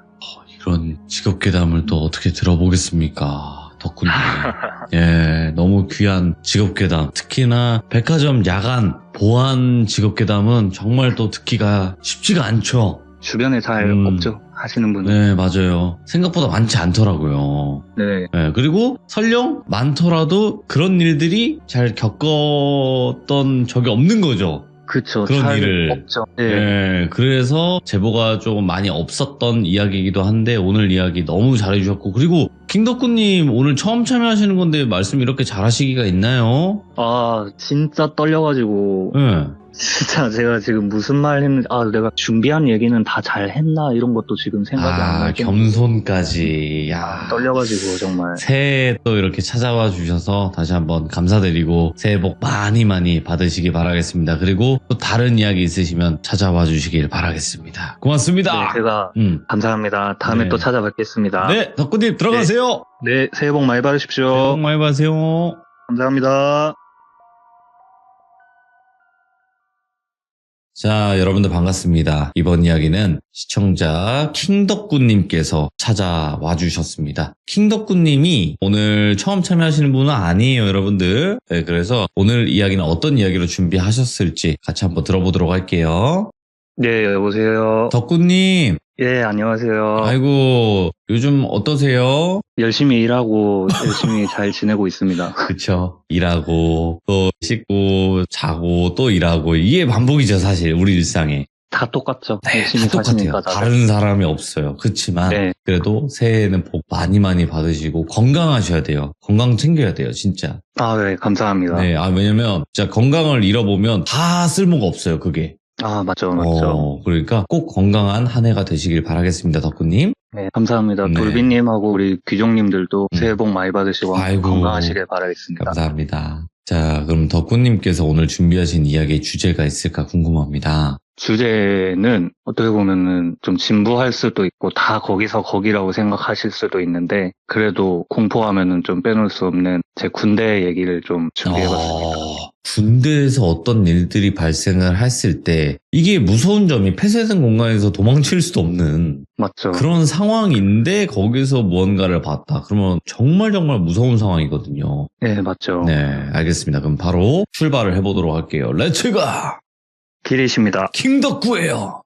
이런 직업괴담을 또 어떻게 들어보겠습니까? 덕분에. 예, 너무 귀한 직업괴담. 특히나 백화점 야간 보안 직업괴담은 정말 또 듣기가 쉽지가 않죠. 주변에 잘 없죠. 하시는 분은. 네, 맞아요. 생각보다 많지 않더라고요. 네. 네, 그리고 설령 많더라도 그런 일들이 잘 겪었던 적이 없는 거죠. 그쵸. 그런 잘 일을. 없죠. 네. 네, 그래서 제보가 조금 많이 없었던 이야기이기도 한데 오늘 이야기 너무 잘해주셨고 그리고 킹덕구님 오늘 처음 참여하시는 건데 말씀 이렇게 잘하시기가 있나요? 아, 진짜 떨려가지고. 네. 진짜 제가 지금 무슨 말 했는지, 내가 준비한 얘기는 다 잘했나? 이런 것도 지금 생각이 안 날 정도로. 겸손까지. 야. 떨려가지고 정말. 새해 또 이렇게 찾아와 주셔서 다시 한번 감사드리고 새해 복 많이 많이 받으시기 바라겠습니다. 그리고 또 다른 이야기 있으시면 찾아와 주시길 바라겠습니다. 고맙습니다. 네, 제가 감사합니다. 다음에 네. 또 찾아뵙겠습니다. 네, 덕구님 들어가세요. 네, 새해 복 많이 새해 받으십시오. 복 많이 받으세요. 감사합니다. 자, 여러분들 반갑습니다. 이번 이야기는 시청자 킹덕구님께서 찾아와 주셨습니다. 킹덕구님이 오늘 처음 참여하시는 분은 아니에요, 여러분들. 네, 그래서 오늘 이야기는 어떤 이야기로 준비하셨을지 같이 한번 들어보도록 할게요. 네, 여보세요. 덕구님, 예, 안녕하세요. 아이고, 요즘 어떠세요? 열심히 일하고 열심히 잘 지내고 있습니다. 그쵸. 일하고, 또 씻고, 자고, 또 일하고, 이게 반복이죠, 사실, 우리 일상에. 다 똑같죠. 네, 열심히 다 사시니까 똑같아요. 다들. 다른 사람이 없어요. 그렇지만 네. 그래도 새해에는 복 많이 많이 받으시고 건강하셔야 돼요. 건강 챙겨야 돼요, 진짜. 아, 네, 감사합니다. 네, 왜냐면 진짜 건강을 잃어보면 다 쓸모가 없어요, 그게. 아, 맞죠. 그러니까 꼭 건강한 한 해가 되시길 바라겠습니다, 덕구님. 네, 감사합니다. 네. 돌비님하고 우리 귀종님들도 새해 복 많이 받으시고 아이고, 건강하시길 바라겠습니다. 감사합니다. 자, 그럼 덕구님께서 오늘 준비하신 이야기의 주제가 있을까 궁금합니다. 주제는 어떻게 보면은 좀 진부할 수도 있고 다 거기서 거기라고 생각하실 수도 있는데 그래도 공포하면은 좀 빼놓을 수 없는 제 군대 얘기를 좀 준비해봤습니다. 군대에서 어떤 일들이 발생을 했을 때 이게 무서운 점이 폐쇄된 공간에서 도망칠 수도 없는 맞죠? 그런 상황인데 거기서 무언가를 봤다. 그러면 정말 무서운 상황이거든요. 네, 맞죠. 네, 알겠습니다. 그럼 바로 출발을 해보도록 할게요. 렛츠가! 길이십니다. 킹덕구예요.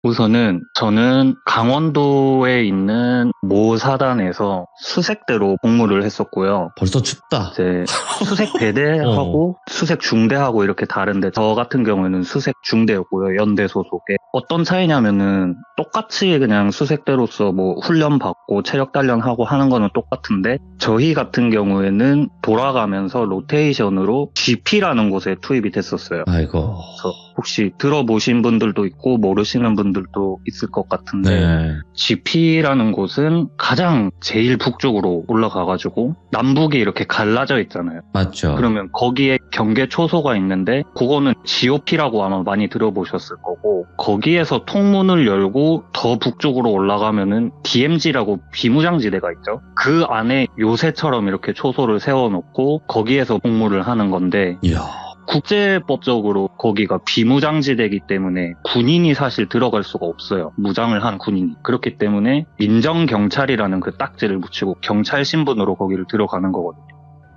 우선은 저는 강원도에 있는 모 사단에서 수색대로 복무를 했었고요. 벌써 춥다. 이제 수색 대대하고 수색 중대하고 이렇게 다른데 저 같은 경우에는 수색 중대였고요. 연대 소속에. 어떤 차이냐면은 똑같이 그냥 수색대로서 뭐 훈련 받고 체력 단련하고 하는 거는 똑같은데 저희 같은 경우에는 돌아가면서 로테이션으로 GP라는 곳에 투입이 됐었어요. 아이고. 그래서 혹시 들어보신 분들도 있고 모르시는 분들도 있을 것 같은데 네. GP라는 곳은 가장 제일 북쪽으로 올라가가지고 남북이 이렇게 갈라져 있잖아요. 맞죠. 그러면 거기에 경계 초소가 있는데 그거는 GOP라고 아마 많이 들어보셨을 거고 거기에서 통문을 열고 더 북쪽으로 올라가면은 DMZ라고 비무장지대가 있죠. 그 안에 요새처럼 이렇게 초소를 세워놓고 거기에서 복무를 하는 건데 이야. 국제법적으로 거기가 비무장지대이기 때문에 군인이 사실 들어갈 수가 없어요. 무장을 한 군인이. 그렇기 때문에 민정경찰이라는 그 딱지를 붙이고 경찰 신분으로 거기를 들어가는 거거든요.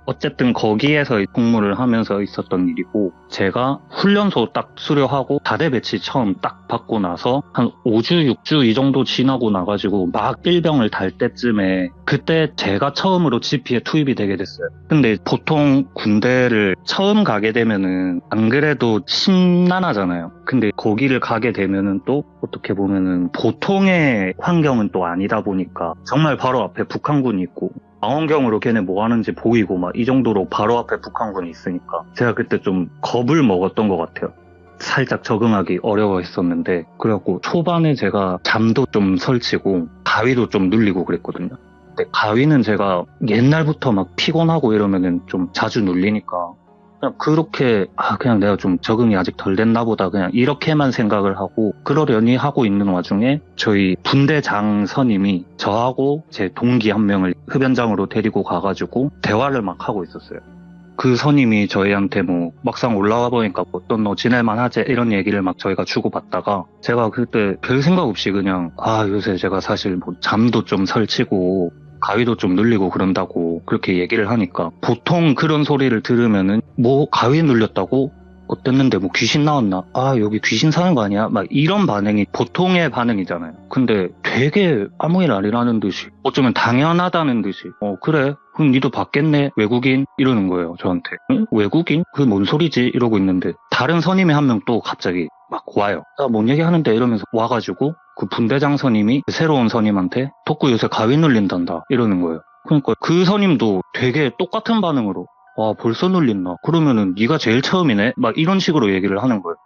어쨌든 거기에서 복무를 하면서 있었던 일이고 제가 훈련소 딱 수료하고 다대 배치 처음 딱 받고 나서 한 5주, 6주 이 정도 지나고 나가지고 막 일병을 달 때쯤에 그때 제가 처음으로 GP에 투입이 되게 됐어요. 근데 보통 군대를 처음 가게 되면은 안 그래도 심란하잖아요. 근데 거기를 가게 되면은 또 어떻게 보면은 보통의 환경은 또 아니다 보니까 정말 바로 앞에 북한군이 있고 망원경으로 걔네 뭐 하는지 보이고 막 이 정도로 바로 앞에 북한군이 있으니까 제가 그때 좀 겁을 먹었던 것 같아요. 살짝 적응하기 어려워했었는데 그래갖고 초반에 제가 잠도 좀 설치고 가위도 좀 눌리고 그랬거든요. 근데 가위는 제가 옛날부터 막 피곤하고 이러면은 좀 자주 눌리니까 그냥 그렇게 그냥 내가 좀 적응이 아직 덜 됐나 보다 그냥 이렇게만 생각을 하고 그러려니 하고 있는 와중에 저희 분대장 선임이 저하고 제 동기 한 명을 흡연장으로 데리고 가가지고 대화를 막 하고 있었어요. 그 선임이 저희한테 뭐 막상 올라와 보니까 어떤 너 지낼만 하지 이런 얘기를 막 저희가 주고받다가 제가 그때 별 생각 없이 그냥 요새 제가 사실 뭐 잠도 좀 설치고 가위도 좀 눌리고 그런다고 그렇게 얘기를 하니까 보통 그런 소리를 들으면은 뭐 가위 눌렸다고? 어땠는데 뭐 귀신 나왔나? 여기 귀신 사는 거 아니야? 막 이런 반응이 보통의 반응이잖아요. 근데 되게 아무 일 아니라는 듯이 어쩌면 당연하다는 듯이 그래? 그럼 니도 봤겠네? 외국인? 이러는 거예요, 저한테. 응? 외국인? 그게 뭔 소리지? 이러고 있는데 다른 선임이 한 명 또 갑자기 막 와요. 뭔 얘기 하는데? 이러면서 와가지고 그 분대장 선임이 그 새로운 선임한테 덕구 요새 가위 눌린단다 이러는 거예요. 그러니까 그 선임도 되게 똑같은 반응으로 와 벌써 눌린다. 그러면은 네가 제일 처음이네? 막 이런 식으로 얘기를 하는 거예요.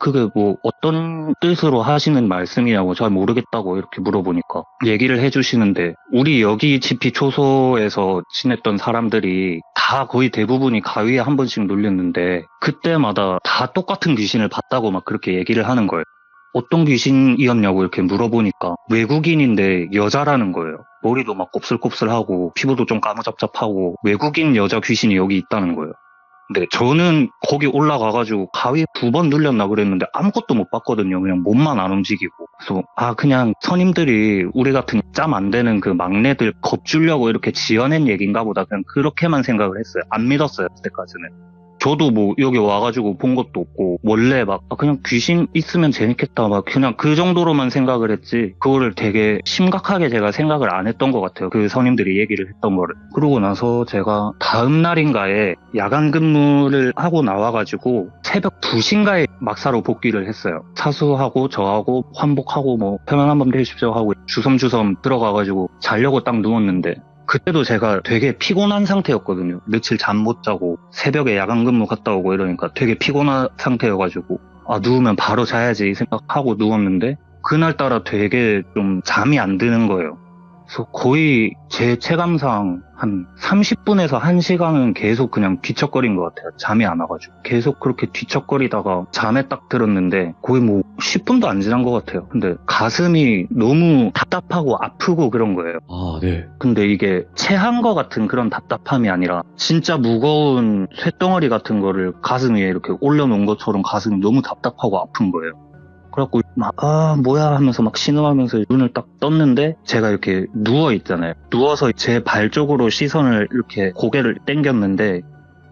그게 뭐 어떤 뜻으로 하시는 말씀이냐고 잘 모르겠다고 이렇게 물어보니까 얘기를 해주시는데 우리 여기 GP 초소에서 지냈던 사람들이 다 거의 대부분이 가위에 한 번씩 눌렸는데 그때마다 다 똑같은 귀신을 봤다고 막 그렇게 얘기를 하는 거예요. 어떤 귀신이었냐고 이렇게 물어보니까 외국인인데 여자라는 거예요. 머리도 막 곱슬곱슬하고 피부도 좀 까무잡잡하고 외국인 여자 귀신이 여기 있다는 거예요. 근데 저는 거기 올라가가지고 가위 2번 눌렸나 그랬는데 아무것도 못 봤거든요. 그냥 몸만 안 움직이고. 그래서 그냥 선임들이 우리 같은 짬 안 되는 그 막내들 겁주려고 이렇게 지어낸 얘기인가 보다. 그냥 그렇게만 생각을 했어요. 안 믿었어요, 그때까지는. 저도 뭐 여기 와가지고 본 것도 없고 원래 막 그냥 귀신 있으면 재밌겠다 막 그냥 그 정도로만 생각을 했지 그거를 되게 심각하게 제가 생각을 안 했던 것 같아요. 그 선임들이 얘기를 했던 거를. 그러고 나서 제가 다음 날인가에 야간 근무를 하고 나와가지고 새벽 2시인가에 막사로 복귀를 했어요. 사수하고 저하고 환복하고 뭐 편안 한번 되십시오 하고 주섬주섬 들어가가지고 자려고 딱 누웠는데 그때도 제가 되게 피곤한 상태였거든요. 며칠 잠 못 자고 새벽에 야간 근무 갔다 오고 이러니까 되게 피곤한 상태여가지고 누우면 바로 자야지 생각하고 누웠는데 그날따라 되게 좀 잠이 안 드는 거예요. 그래서 거의 제 체감상 한 30분에서 1시간은 계속 그냥 뒤척거린 것 같아요. 잠이 안 와가지고. 계속 그렇게 뒤척거리다가 잠에 딱 들었는데 거의 뭐 10분도 안 지난 것 같아요. 근데 가슴이 너무 답답하고 아프고 그런 거예요. 네. 근데 이게 체한 것 같은 그런 답답함이 아니라 진짜 무거운 쇳덩어리 같은 거를 가슴 위에 이렇게 올려놓은 것처럼 가슴이 너무 답답하고 아픈 거예요. 그래갖고 막 뭐야 하면서 막 신음하면서 눈을 딱 떴는데 제가 이렇게 누워있잖아요. 누워서 제 발 쪽으로 시선을 이렇게 고개를 당겼는데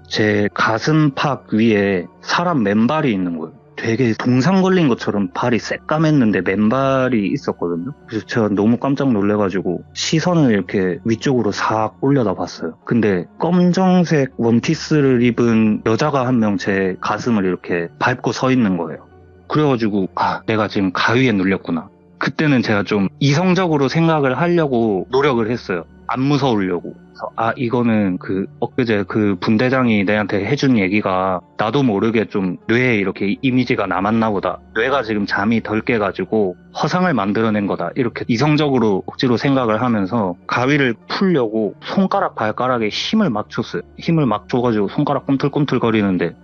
제 가슴팍 위에 사람 맨발이 있는 거예요. 되게 동상 걸린 것처럼 발이 새까맸는데 맨발이 있었거든요. 그래서 제가 너무 깜짝 놀래가지고 시선을 이렇게 위쪽으로 싹 올려다 봤어요. 근데 검정색 원피스를 입은 여자가 한 명 제 가슴을 이렇게 밟고 서 있는 거예요. 그래가지고 내가 지금 가위에 눌렸구나. 그때는 제가 좀 이성적으로 생각을 하려고 노력을 했어요. 안 무서우려고. 그래서 이거는 엊그제 그 분대장이 내한테 해준 얘기가 나도 모르게 좀 뇌에 이렇게 이미지가 남았나 보다. 뇌가 지금 잠이 덜 깨가지고 허상을 만들어낸 거다. 이렇게 이성적으로 억지로 생각을 하면서 가위를 풀려고 손가락 발가락에 힘을 막 줬어요. 힘을 막 줘가지고 손가락 꿈틀꿈틀 거리는데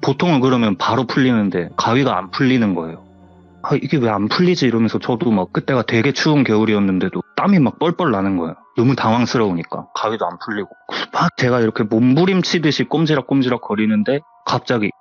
보통은 그러면 바로 풀리는데 가위가 안 풀리는 거예요. 이게 왜 안 풀리지 이러면서 저도 막 그때가 되게 추운 겨울이었는데도 땀이 막 뻘뻘 나는 거예요. 너무 당황스러우니까 가위도 안 풀리고 막 제가 이렇게 몸부림치듯이 꼼지락꼼지락 거리는데 갑자기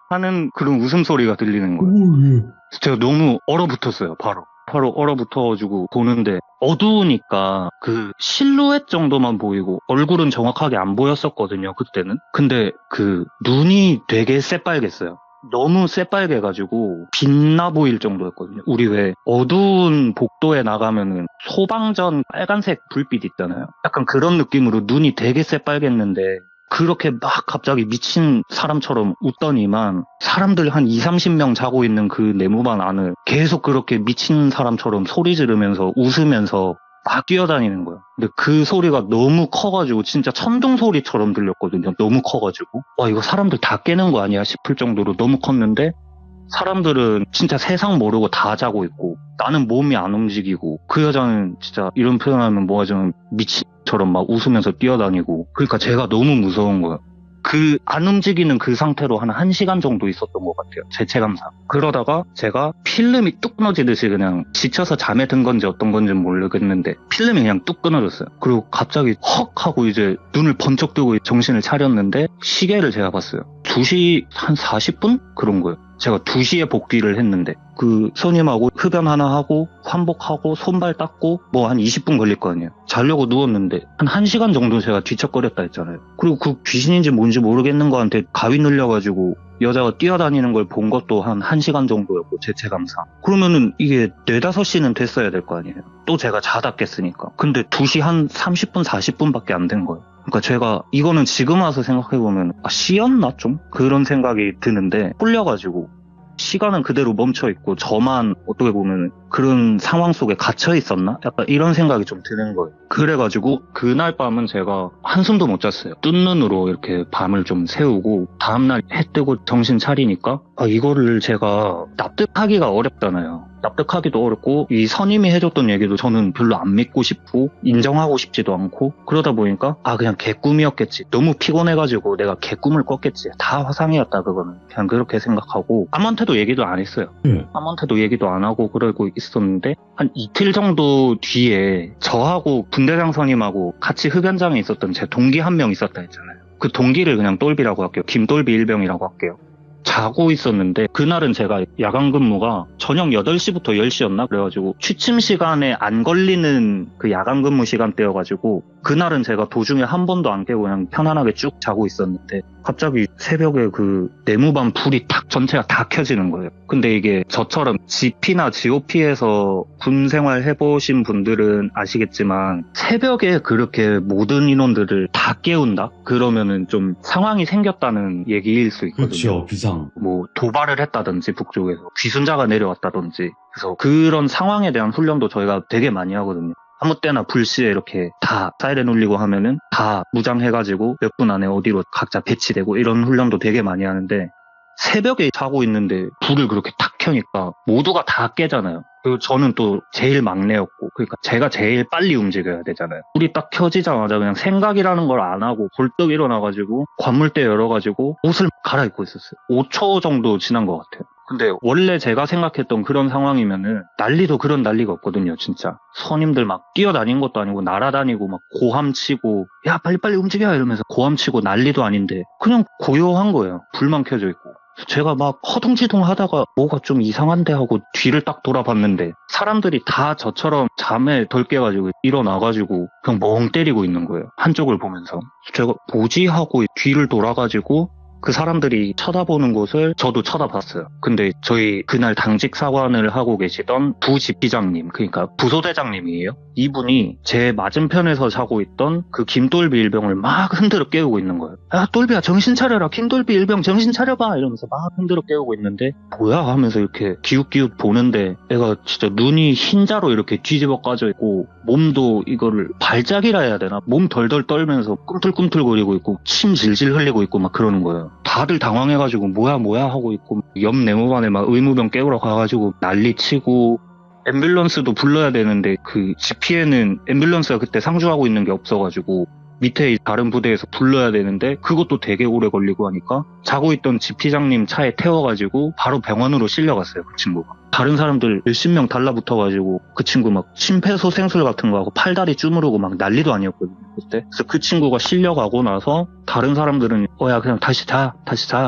하는 그런 웃음소리가 들리는 거예요. 제가 너무 얼어붙었어요. 바로 얼어붙어가지고 보는데 어두우니까 그 실루엣 정도만 보이고 얼굴은 정확하게 안 보였었거든요, 그때는. 근데 그 눈이 되게 새빨갰어요. 너무 새빨개가지고 빛나 보일 정도였거든요. 우리 왜 어두운 복도에 나가면은 소방전 빨간색 불빛 있잖아요. 약간 그런 느낌으로 눈이 되게 새빨갰는데 그렇게 막 갑자기 미친 사람처럼 웃더니만 사람들 한 20-30명 자고 있는 그 내무반 안을 계속 그렇게 미친 사람처럼 소리 지르면서 웃으면서 막 뛰어다니는 거예요. 근데 그 소리가 너무 커가지고 진짜 천둥 소리처럼 들렸거든요. 너무 커가지고 이거 사람들 다 깨는 거 아니야 싶을 정도로 너무 컸는데 사람들은 진짜 세상 모르고 다 자고 있고 나는 몸이 안 움직이고 그 여자는 진짜 이런 표현하면 뭐하자면 미친처럼 막 웃으면서 뛰어다니고 그러니까 제가 너무 무서운 거예요. 그 안 움직이는 그 상태로 한 1시간 정도 있었던 것 같아요. 제 체감상. 그러다가 제가 필름이 뚝 끊어지듯이 그냥 지쳐서 잠에 든 건지 어떤 건지 모르겠는데 필름이 그냥 뚝 끊어졌어요. 그리고 갑자기 헉 하고 이제 눈을 번쩍 뜨고 정신을 차렸는데 시계를 제가 봤어요. 2시 한 40분? 그런 거예요. 제가 2시에 복귀를 했는데 그 선임하고 흡연 하나 하고 환복하고 손발 닦고 뭐 한 20분 걸릴 거 아니에요. 자려고 누웠는데 한 1시간 정도 제가 뒤척거렸다 했잖아요. 그리고 그 귀신인지 뭔지 모르겠는 거한테 가위 눌려가지고 여자가 뛰어다니는 걸 본 것도 한 1시간 정도였고 제 체감상. 그러면은 이게 4, 5시는 됐어야 될 거 아니에요. 또 제가 자다 깼으니까. 근데 2시 한 30분, 40분밖에 안 된 거예요. 그러니까 제가 이거는 지금 와서 생각해보면 씨였나 좀? 그런 생각이 드는데 홀려가지고 시간은 그대로 멈춰있고 저만 어떻게 보면 그런 상황 속에 갇혀 있었나? 약간 이런 생각이 좀 드는 거예요. 그래가지고 그날 밤은 제가 한숨도 못 잤어요. 뜬 눈으로 이렇게 밤을 좀 새우고 다음날 해 뜨고 정신 차리니까 이거를 제가 납득하기가 어렵잖아요. 납득하기도 어렵고 이 선임이 해줬던 얘기도 저는 별로 안 믿고 싶고 인정하고 싶지도 않고 그러다 보니까 그냥 개꿈이었겠지. 너무 피곤해가지고 내가 개꿈을 꿨겠지. 다 화상이었다 그거는. 그냥 그렇게 생각하고 아무한테도 얘기도 안 했어요. 아무한테도 얘기도 안 하고 그러고 있었는데 한 이틀 정도 뒤에 저하고 분대장 선임하고 같이 흡연장에 있었던 제 동기 한 명 있었다 했잖아요. 그 동기를 그냥 똘비라고 할게요. 김똘비 일병이라고 할게요. 자고 있었는데 그날은 제가 야간 근무가 저녁 8시부터 10시였나? 그래가지고 취침 시간에 안 걸리는 그 야간 근무 시간대여가지고 그날은 제가 도중에 한 번도 안 깨고 그냥 편안하게 쭉 자고 있었는데 갑자기 새벽에 그 네모반 불이 탁 전체가 다 켜지는 거예요. 근데 이게 저처럼 GP나 GOP에서 군 생활 해보신 분들은 아시겠지만 새벽에 그렇게 모든 인원들을 다 깨운다? 그러면은 좀 상황이 생겼다는 얘기일 수 있거든요. 그렇죠. 비상. 뭐 도발을 했다든지 북쪽에서 귀순자가 내려왔다든지 그래서 그런 상황에 대한 훈련도 저희가 되게 많이 하거든요. 아무 때나 불시에 이렇게 다 사이렌 울리고 하면은 다 무장해가지고 몇 분 안에 어디로 각자 배치되고 이런 훈련도 되게 많이 하는데 새벽에 자고 있는데 불을 그렇게 탁 켜니까 모두가 다 깨잖아요. 그리고 저는 또 제일 막내였고 그러니까 제가 제일 빨리 움직여야 되잖아요. 불이 딱 켜지자마자 그냥 생각이라는 걸 안 하고 벌떡 일어나가지고 관물대 열어가지고 옷을 갈아입고 있었어요. 5초 정도 지난 것 같아요. 근데 원래 제가 생각했던 그런 상황이면은 난리도 그런 난리가 없거든요. 진짜 선임들 막 뛰어다닌 것도 아니고 날아다니고 막 고함치고 야 빨리빨리 움직여 이러면서 고함치고 난리도 아닌데 그냥 고요한 거예요. 불만 켜져 있고 제가 막 허둥지둥 하다가 뭐가 좀 이상한데 하고 뒤를 딱 돌아봤는데 사람들이 다 저처럼 잠에 덜 깨가지고 일어나가지고 그냥 멍 때리고 있는 거예요. 한쪽을 보면서 제가 뭐지 하고 뒤를 돌아가지고 그 사람들이 쳐다보는 곳을 저도 쳐다봤어요. 근데 저희 그날 당직 사관을 하고 계시던 부지피장님, 그러니까 부소대장님이에요. 이분이 제 맞은편에서 자고 있던 그 김똘비 일병을 막 흔들어 깨우고 있는 거예요. 야 똘비야 정신 차려라. 김똘비 일병 정신 차려봐. 이러면서 막 흔들어 깨우고 있는데 뭐야 하면서 이렇게 기웃기웃 보는데 애가 진짜 눈이 흰자로 이렇게 뒤집어 까져 있고 몸도 이거를 발작이라 해야 되나? 몸 덜덜 떨면서 꿈틀꿈틀거리고 있고 침 질질 흘리고 있고 막 그러는 거예요. 다들 당황해가지고 뭐야 하고 있고 옆 네모반에 막 의무병 깨우러 가가지고 난리치고 앰뷸런스도 불러야 되는데 그 GP에는 앰뷸런스가 그때 상주하고 있는 게 없어가지고 밑에 다른 부대에서 불러야 되는데 그것도 되게 오래 걸리고 하니까 자고 있던 GP장님 차에 태워가지고 바로 병원으로 실려갔어요. 그 친구가. 다른 사람들 몇십 명 달라붙어가지고 그 친구 막 심폐소생술 같은 거 하고 팔다리 쭈무르고 막 난리도 아니었거든요. 그때. 그래서 그 친구가 실려가고 나서 다른 사람들은 야 그냥 다시 자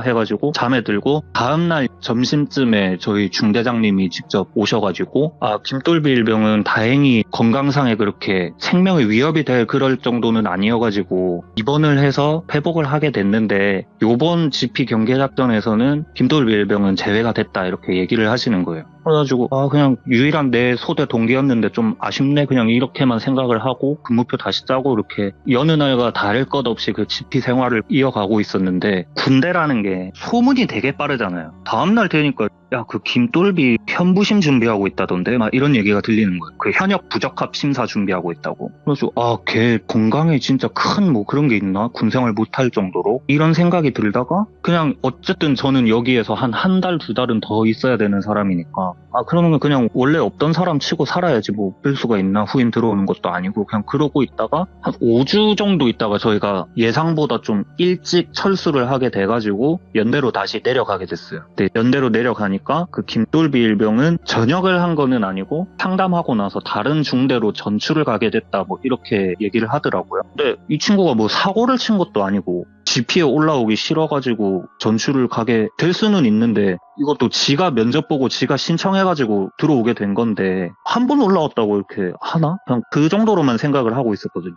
해가지고 잠에 들고 다음날 점심쯤에 저희 중대장님이 직접 오셔가지고 김똘비 일병은 다행히 건강상에 그렇게 생명의 위협이 될 그럴 정도는 아니어가지고 입원을 해서 회복을 하게 됐는데 요번 GP 경계작전에서는 김똘비 일병은 제외가 됐다 이렇게 얘기를 하시는 거예요. 그래가지고 그냥 유일한 내 소대 동기였는데 좀 아쉽네 그냥 이렇게만 생각을 하고 근무표 다시 짜고 이렇게 여느 날과 다를 것 없이 그 GP 생활을 이어가고 있었는데 군대라는 게 소문이 되게 빠르잖아요. 다음날 되니까 야 그 김똘비 현부심 준비하고 있다던데 막 이런 얘기가 들리는 거예요. 그 현역 부적합 심사 준비하고 있다고. 그래서 걔 건강에 진짜 큰 뭐 그런 게 있나? 군생활 못할 정도로 이런 생각이 들다가 그냥 어쨌든 저는 여기에서 한 달, 2달은 더 있어야 되는 사람이니까 그러면 그냥 원래 없던 사람 치고 살아야지 뭐 뺄 수가 있나 후임 들어오는 것도 아니고 그냥 그러고 있다가 한 5주 정도 있다가 저희가 예상보다 좀 일찍 철수를 하게 돼가지고 연대로 다시 내려가게 됐어요. 근데 연대로 내려가니까 그 김똘비 일병은 전역을 한 거는 아니고 상담하고 나서 다른 중대로 전출을 가게 됐다 뭐 이렇게 얘기를 하더라고요. 근데 이 친구가 뭐 사고를 친 것도 아니고 GP에 올라오기 싫어가지고 전출을 가게 될 수는 있는데 이것도 지가 면접 보고 지가 신청해가지고 들어오게 된 건데 한 번 올라왔다고 이렇게 하나? 그냥 그 정도로만 생각을 하고 있었거든요.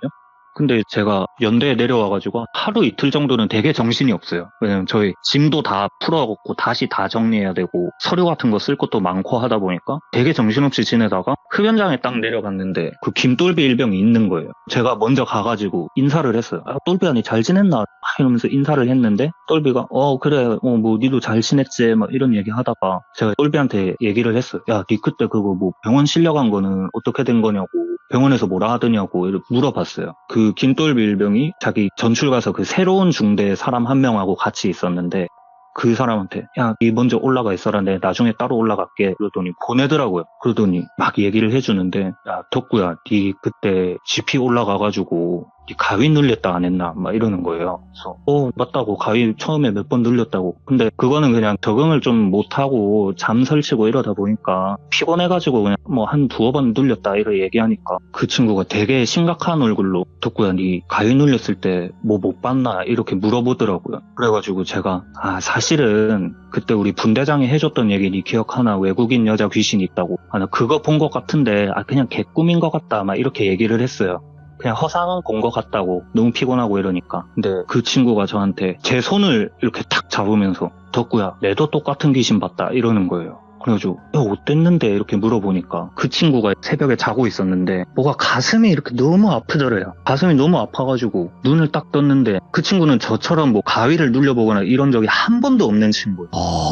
근데 제가 연대에 내려와가지고 하루 이틀 정도는 되게 정신이 없어요. 왜냐면 저희 짐도 다 풀어갖고 다시 다 정리해야 되고 서류 같은 거 쓸 것도 많고 하다 보니까 되게 정신없이 지내다가 흡연장에 딱 내려갔는데 그 김똘비 일병이 있는 거예요. 제가 먼저 가가지고 인사를 했어요. 똘비야 니 잘 지냈나? 이러면서 인사를 했는데 똘비가 그래 뭐 니도 잘 지냈지 막 이런 얘기 하다가 제가 똘비한테 얘기를 했어요. 야 니 그때 그거 뭐 병원 실려간 거는 어떻게 된 거냐고, 병원에서 뭐라 하더냐고 이렇게 물어봤어요. 그 김똘비 일병이 자기 전출 가서 그 새로운 중대 사람 한 명하고 같이 있었는데 그 사람한테 야 니 먼저 올라가 있어라, 내 나중에 따로 올라갈게 그러더니 보내더라고요. 그러더니 막 얘기를 해주는데 야 덕구야 니 그때 GP 올라가가지고 니 가위 눌렸다 안 했나 막 이러는 거예요. 그래서 맞다고, 가위 처음에 몇 번 눌렸다고. 근데 그거는 그냥 적응을 좀 못하고 잠 설치고 이러다 보니까 피곤해가지고 그냥 뭐 한 두어 번 눌렸다 이렇게 얘기하니까 그 친구가 되게 심각한 얼굴로 덕구야 니 가위 눌렸을 때 뭐 못 봤나 이렇게 물어보더라고요. 그래가지고 제가 사실은 그때 우리 분대장이 해줬던 얘기 니 기억하나, 외국인 여자 귀신이 있다고. 나 그거 본 것 같은데 그냥 개꿈인 것 같다 막 이렇게 얘기를 했어요. 그냥 허상은 본 것 같다고, 너무 피곤하고 이러니까. 근데 그 친구가 저한테 제 손을 이렇게 탁 잡으면서 덕구야 내도 똑같은 귀신 봤다 이러는 거예요. 그래가지고 어땠는데 이렇게 물어보니까 그 친구가 새벽에 자고 있었는데 뭐가 가슴이 이렇게 너무 아프더래요. 가슴이 너무 아파가지고 눈을 딱 떴는데 그 친구는 저처럼 뭐 가위를 눌려보거나 이런 적이 한 번도 없는 친구예요.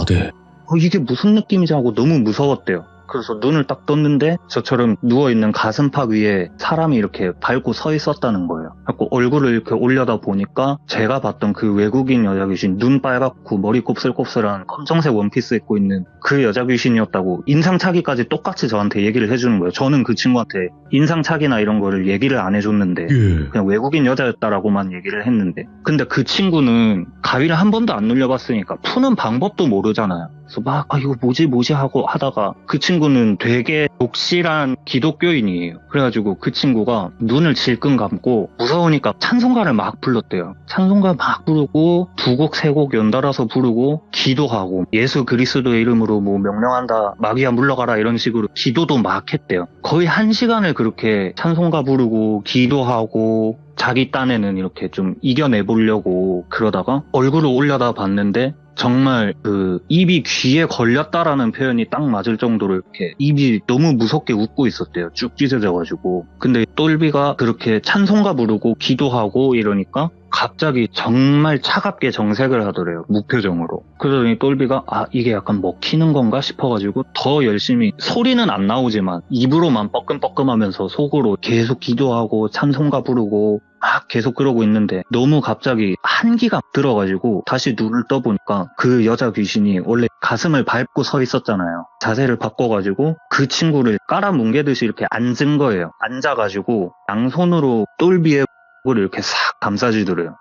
네. 이게 무슨 느낌이지 하고 너무 무서웠대요. 그래서 눈을 딱 떴는데 저처럼 누워있는 가슴팍 위에 사람이 이렇게 밟고 서 있었다는 거예요. 그래서 얼굴을 이렇게 올려다 보니까 제가 봤던 그 외국인 여자 귀신, 눈 빨갛고 머리 곱슬곱슬한 검정색 원피스 입고 있는 그 여자 귀신이었다고 인상착의까지 똑같이 저한테 얘기를 해주는 거예요. 저는 그 친구한테 인상착의나 이런 거를 얘기를 안 해줬는데 그냥 외국인 여자였다라고만 얘기를 했는데, 근데 그 친구는 가위를 한 번도 안 눌려봤으니까 푸는 방법도 모르잖아요. 그래서 막 이거 뭐지 하고 하다가 그 친구는 되게 독실한 기독교인이에요. 그래가지고 그 친구가 눈을 질끈 감고 무서우니까 찬송가를 막 불렀대요. 찬송가 막 부르고 두 곡 세 곡 연달아서 부르고 기도하고 예수 그리스도의 이름으로 뭐 명령한다, 마귀야 물러가라 이런 식으로 기도도 막 했대요. 거의 1시간을 그렇게 찬송가 부르고 기도하고 자기 딴에는 이렇게 좀 이겨내보려고 그러다가 얼굴을 올려다 봤는데 정말 그 입이 귀에 걸렸다라는 표현이 딱 맞을 정도로 이렇게 입이 너무 무섭게 웃고 있었대요. 쭉 찢어져가지고. 근데 똘비가 그렇게 찬송가 부르고 기도하고 이러니까 갑자기 정말 차갑게 정색을 하더래요. 무표정으로. 그러더니 똘비가 이게 약간 먹히는 건가 싶어가지고 더 열심히, 소리는 안 나오지만 입으로만 뻐끔뻐끔하면서 속으로 계속 기도하고 찬송가 부르고 막 계속 그러고 있는데 너무 갑자기 한기가 들어가지고 다시 눈을 떠보니까 그 여자 귀신이 원래 가슴을 밟고 서 있었잖아요. 자세를 바꿔가지고 그 친구를 깔아뭉개듯이 이렇게 앉은 거예요. 앉아가지고 양손으로 똘비의 을 이렇게 싹 감싸주더래요.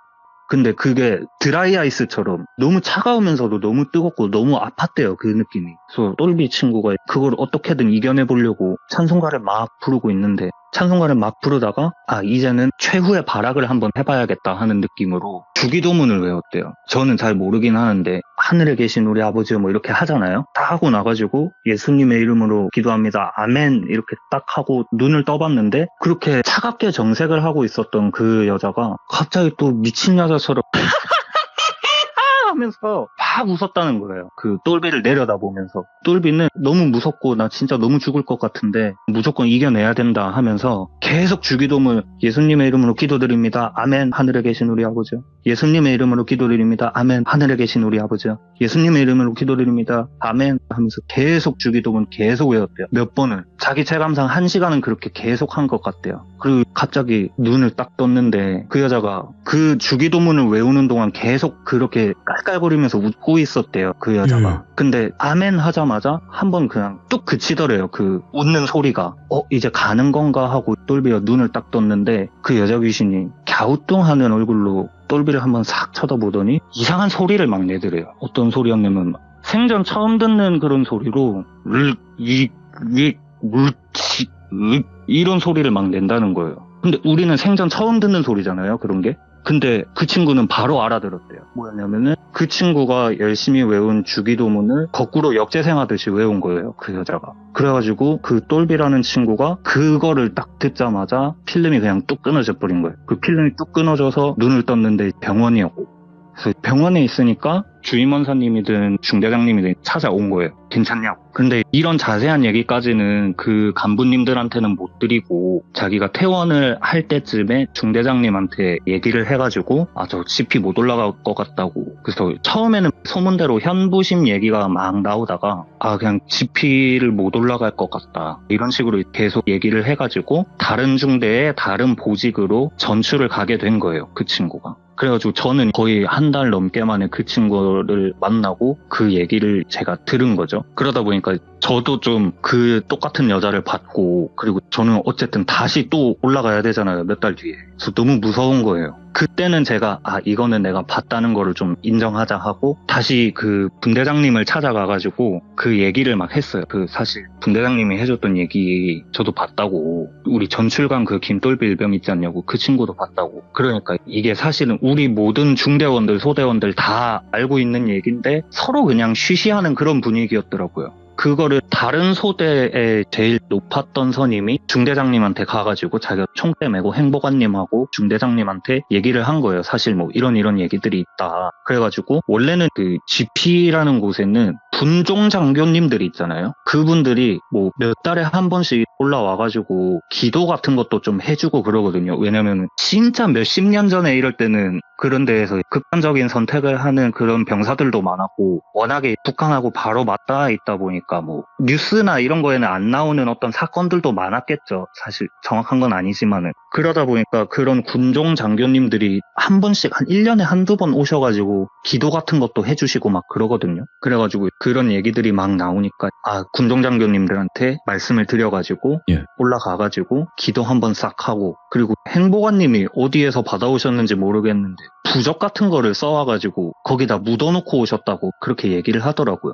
근데 그게 드라이 아이스처럼 너무 차가우면서도 너무 뜨겁고 너무 아팠대요, 그 느낌이. 그래서 똘비 친구가 그걸 어떻게든 이겨내보려고 찬송가를 막 부르고 있는데, 찬송가를 막 부르다가 이제는 최후의 발악을 한번 해봐야겠다 하는 느낌으로 주기도문을 외웠대요. 저는 잘 모르긴 하는데 하늘에 계신 우리 아버지 뭐 이렇게 하잖아요. 딱 하고 나가지고 예수님의 이름으로 기도합니다, 아멘 이렇게 딱 하고 눈을 떠봤는데 그렇게 차갑게 정색을 하고 있었던 그 여자가 갑자기 또 미친 여자처럼 하면서 막 웃었다는 거예요. 그 똘비를 내려다보면서. 똘비는 너무 무섭고 나 진짜 너무 죽을 것 같은데 무조건 이겨내야 된다 하면서 계속 주기도문, 예수님의 이름으로 기도드립니다, 아멘 하늘에 계신 우리 아버지, 예수님의 이름으로 기도드립니다, 아멘 하늘에 계신 우리 아버지, 예수님의 이름으로 기도드립니다, 아멘 하면서 계속 주기도문 계속 외웠대요. 몇 번을. 자기 체감상 1시간은 그렇게 계속 한 것 같대요. 그리고 갑자기 눈을 딱 떴는데 그 여자가 그 주기도문을 외우는 동안 계속 그렇게 깔깔거리면서 웃고 있었대요, 그 여자가. 근데 아멘 하자마자 한번 그냥 뚝 그치더래요, 그 웃는 소리가. 이제 가는 건가 하고 똘비가 눈을 딱 떴는데 그 여자 귀신이 갸우뚱하는 얼굴로 똘비를 한번 싹 쳐다보더니 이상한 소리를 막 내더래요. 어떤 소리였냐면 생전 처음 듣는 그런 소리로 이런 소리를 막 낸다는 거예요. 근데 우리는 생전 처음 듣는 소리잖아요, 그런 게. 근데 그 친구는 바로 알아들었대요. 뭐였냐면은 그 친구가 열심히 외운 주기도문을 거꾸로 역재생하듯이 외운 거예요. 그 여자가. 그래가지고 그 똘비라는 친구가 그거를 딱 듣자마자 필름이 그냥 뚝 끊어져 버린 거예요. 그 필름이 뚝 끊어져서 눈을 떴는데 병원이었고. 그래서 병원에 있으니까 주임원사님이든 중대장님이든 찾아온 거예요. 괜찮냐고. 근데 이런 자세한 얘기까지는 그 간부님들한테는 못 드리고 자기가 퇴원을 할 때쯤에 중대장님한테 얘기를 해가지고 저 GP 못 올라갈 것 같다고. 그래서 처음에는 소문대로 현부심 얘기가 막 나오다가 그냥 GP를 못 올라갈 것 같다. 이런 식으로 계속 얘기를 해가지고 다른 중대에 다른 보직으로 전출을 가게 된 거예요. 그 친구가. 그래가지고 저는 거의 한 달 넘게 만에 그 친구를 만나고 그 얘기를 제가 들은 거죠. 그러다 보니까 저도 좀 그 똑같은 여자를 봤고, 그리고 저는 어쨌든 다시 또 올라가야 되잖아요. 몇 달 뒤에. 그래서 너무 무서운 거예요. 그때는 제가 이거는 내가 봤다는 거를 좀 인정하자 하고 다시 그 분대장님을 찾아가가지고 그 얘기를 막 했어요. 그 사실 분대장님이 해줬던 얘기 저도 봤다고. 우리 전출관 그 김돌비 일병 있지 않냐고. 그 친구도 봤다고. 그러니까 이게 사실은 우리 모든 중대원들 소대원들 다 알고 있는 얘기인데 서로 그냥 쉬쉬하는 그런 분위기였더라고요. 그거를 다른 소대에 제일 높았던 선임이 중대장님한테 가가지고 자기가 총대 메고 행보관님하고 중대장님한테 얘기를 한 거예요. 사실 뭐 이런 얘기들이 있다. 그래가지고 원래는 그 GP라는 곳에는 분종 장교님들이 있잖아요. 그분들이 뭐 몇 달에 한 번씩 올라와가지고 기도 같은 것도 좀 해주고 그러거든요. 왜냐면 진짜 몇십 년 전에 이럴 때는 그런 데에서 극단적인 선택을 하는 그런 병사들도 많았고 워낙에 북한하고 바로 맞닿아 있다 보니까 뭐 뉴스나 이런 거에는 안 나오는 어떤 사건들도 많았겠죠. 사실 정확한 건 아니지만은. 그러다 보니까 그런 군종 장교님들이 한 번씩 한 1년에 한두 번 오셔가지고 기도 같은 것도 해주시고 막 그러거든요. 그래가지고 그런 얘기들이 막 나오니까 군종 장교님들한테 말씀을 드려가지고 올라가가지고 기도 한번 싹 하고, 그리고 행보관님이 어디에서 받아오셨는지 모르겠는데 부적 같은 거를 써와가지고 거기다 묻어놓고 오셨다고 그렇게 얘기를 하더라고요.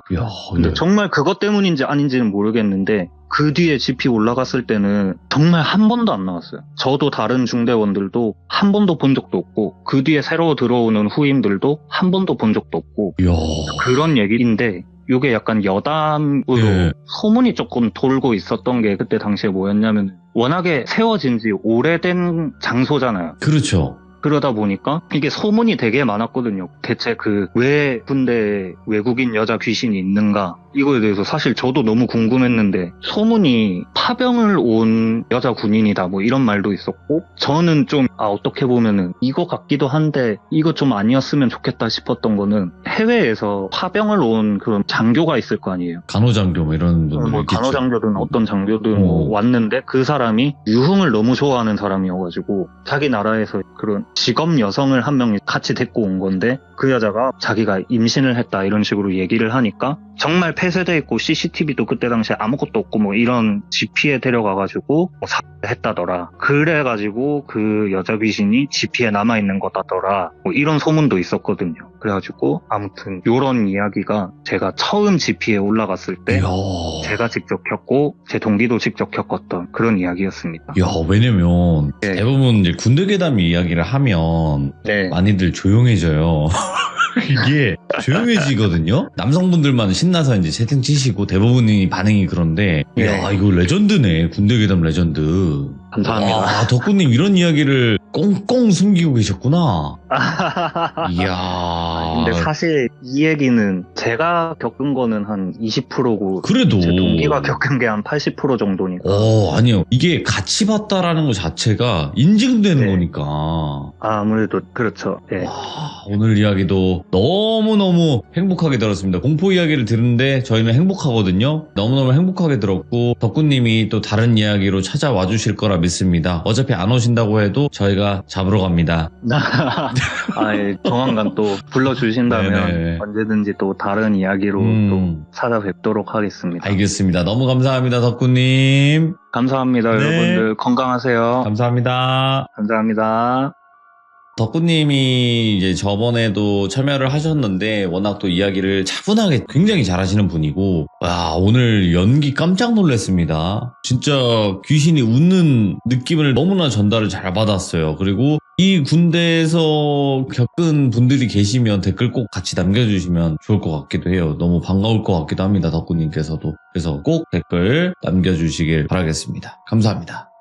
근데 정말 그것 때문인지 아닌지는 모르겠는데 그 뒤에 GP 올라갔을 때는 정말 한 번도 안 나왔어요. 저도 다른 중대원들도 한 번도 본 적도 없고 그 뒤에 새로 들어오는 후임들도 한 번도 본 적도 없고 그런 얘기인데, 이게 약간 여담으로 소문이 조금 돌고 있었던 게 그때 당시에 뭐였냐면 워낙에 세워진 지 오래된 장소잖아요. 그렇죠. 그러다 보니까 이게 소문이 되게 많았거든요. 대체 왜 군대에 외국인 여자 귀신이 있는가, 이거에 대해서 사실 저도 너무 궁금했는데 소문이 파병을 온 여자 군인이다 뭐 이런 말도 있었고, 저는 좀 어떻게 보면은 이거 같기도 한데 이거 좀 아니었으면 좋겠다 싶었던 거는 해외에서 파병을 온 그런 장교가 있을 거 아니에요. 간호장교 뭐 이런 분들 뭐 있겠죠. 간호장교든 어떤 장교든 뭐 왔는데 그 사람이 유흥을 너무 좋아하는 사람이어가지고 자기 나라에서 그런 직업 여성을 한 명이 같이 데리고 온 건데 그 여자가 자기가 임신을 했다 이런 식으로 얘기를 하니까 정말 폐쇄돼 있고 CCTV도 그때 당시에 아무것도 없고 뭐 이런 GP에 데려가가지고 했다더라. 그래가지고 그 여자 귀신이 GP에 남아있는 거다더라. 뭐 이런 소문도 있었거든요. 그래가지고 아무튼 요런 이야기가 제가 처음 GP에 올라갔을 때 제가 직접 겪고 제 동기도 직접 겪었던 그런 이야기였습니다. 왜냐면 대부분 이제 군대 괴담 이야기를 하면 많이들 조용해져요. 이게 조용해지거든요. 남성분들만 신나서 이제 채팅 치시고 대부분이 반응이 그런데 이거 레전드네. 군대 괴담 레전드. 감사합니다. 덕구님 이런 이야기를 꽁꽁 숨기고 계셨구나. 이야. 근데 사실 이 얘기는 제가 겪은 거는 한 20%고 그래도 제 동기가 겪은 게 한 80% 정도니까. 아니요. 이게 같이 봤다라는 것 자체가 인증되는 거니까. 아무래도 그렇죠. 오늘 이야기도 너무너무 행복하게 들었습니다. 공포 이야기를 들은데 저희는 행복하거든요. 너무너무 행복하게 들었고 덕구님이 또 다른 이야기로 찾아와 주실 거라 믿습니다. 어차피 안 오신다고 해도 저희가 잡으러 갑니다. 조만간 또 불러주신다면 언제든지 또 다른 이야기로 또 찾아뵙도록 하겠습니다. 알겠습니다. 너무 감사합니다, 덕구님. 감사합니다, 여러분들. 건강하세요. 감사합니다. 감사합니다. 덕구님이 이제 저번에도 참여를 하셨는데 워낙 또 이야기를 차분하게 굉장히 잘하시는 분이고 오늘 연기 깜짝 놀랐습니다. 진짜 귀신이 웃는 느낌을 너무나 전달을 잘 받았어요. 그리고 이 군대에서 겪은 분들이 계시면 댓글 꼭 같이 남겨주시면 좋을 것 같기도 해요. 너무 반가울 것 같기도 합니다. 덕구님께서도. 그래서 꼭 댓글 남겨주시길 바라겠습니다. 감사합니다.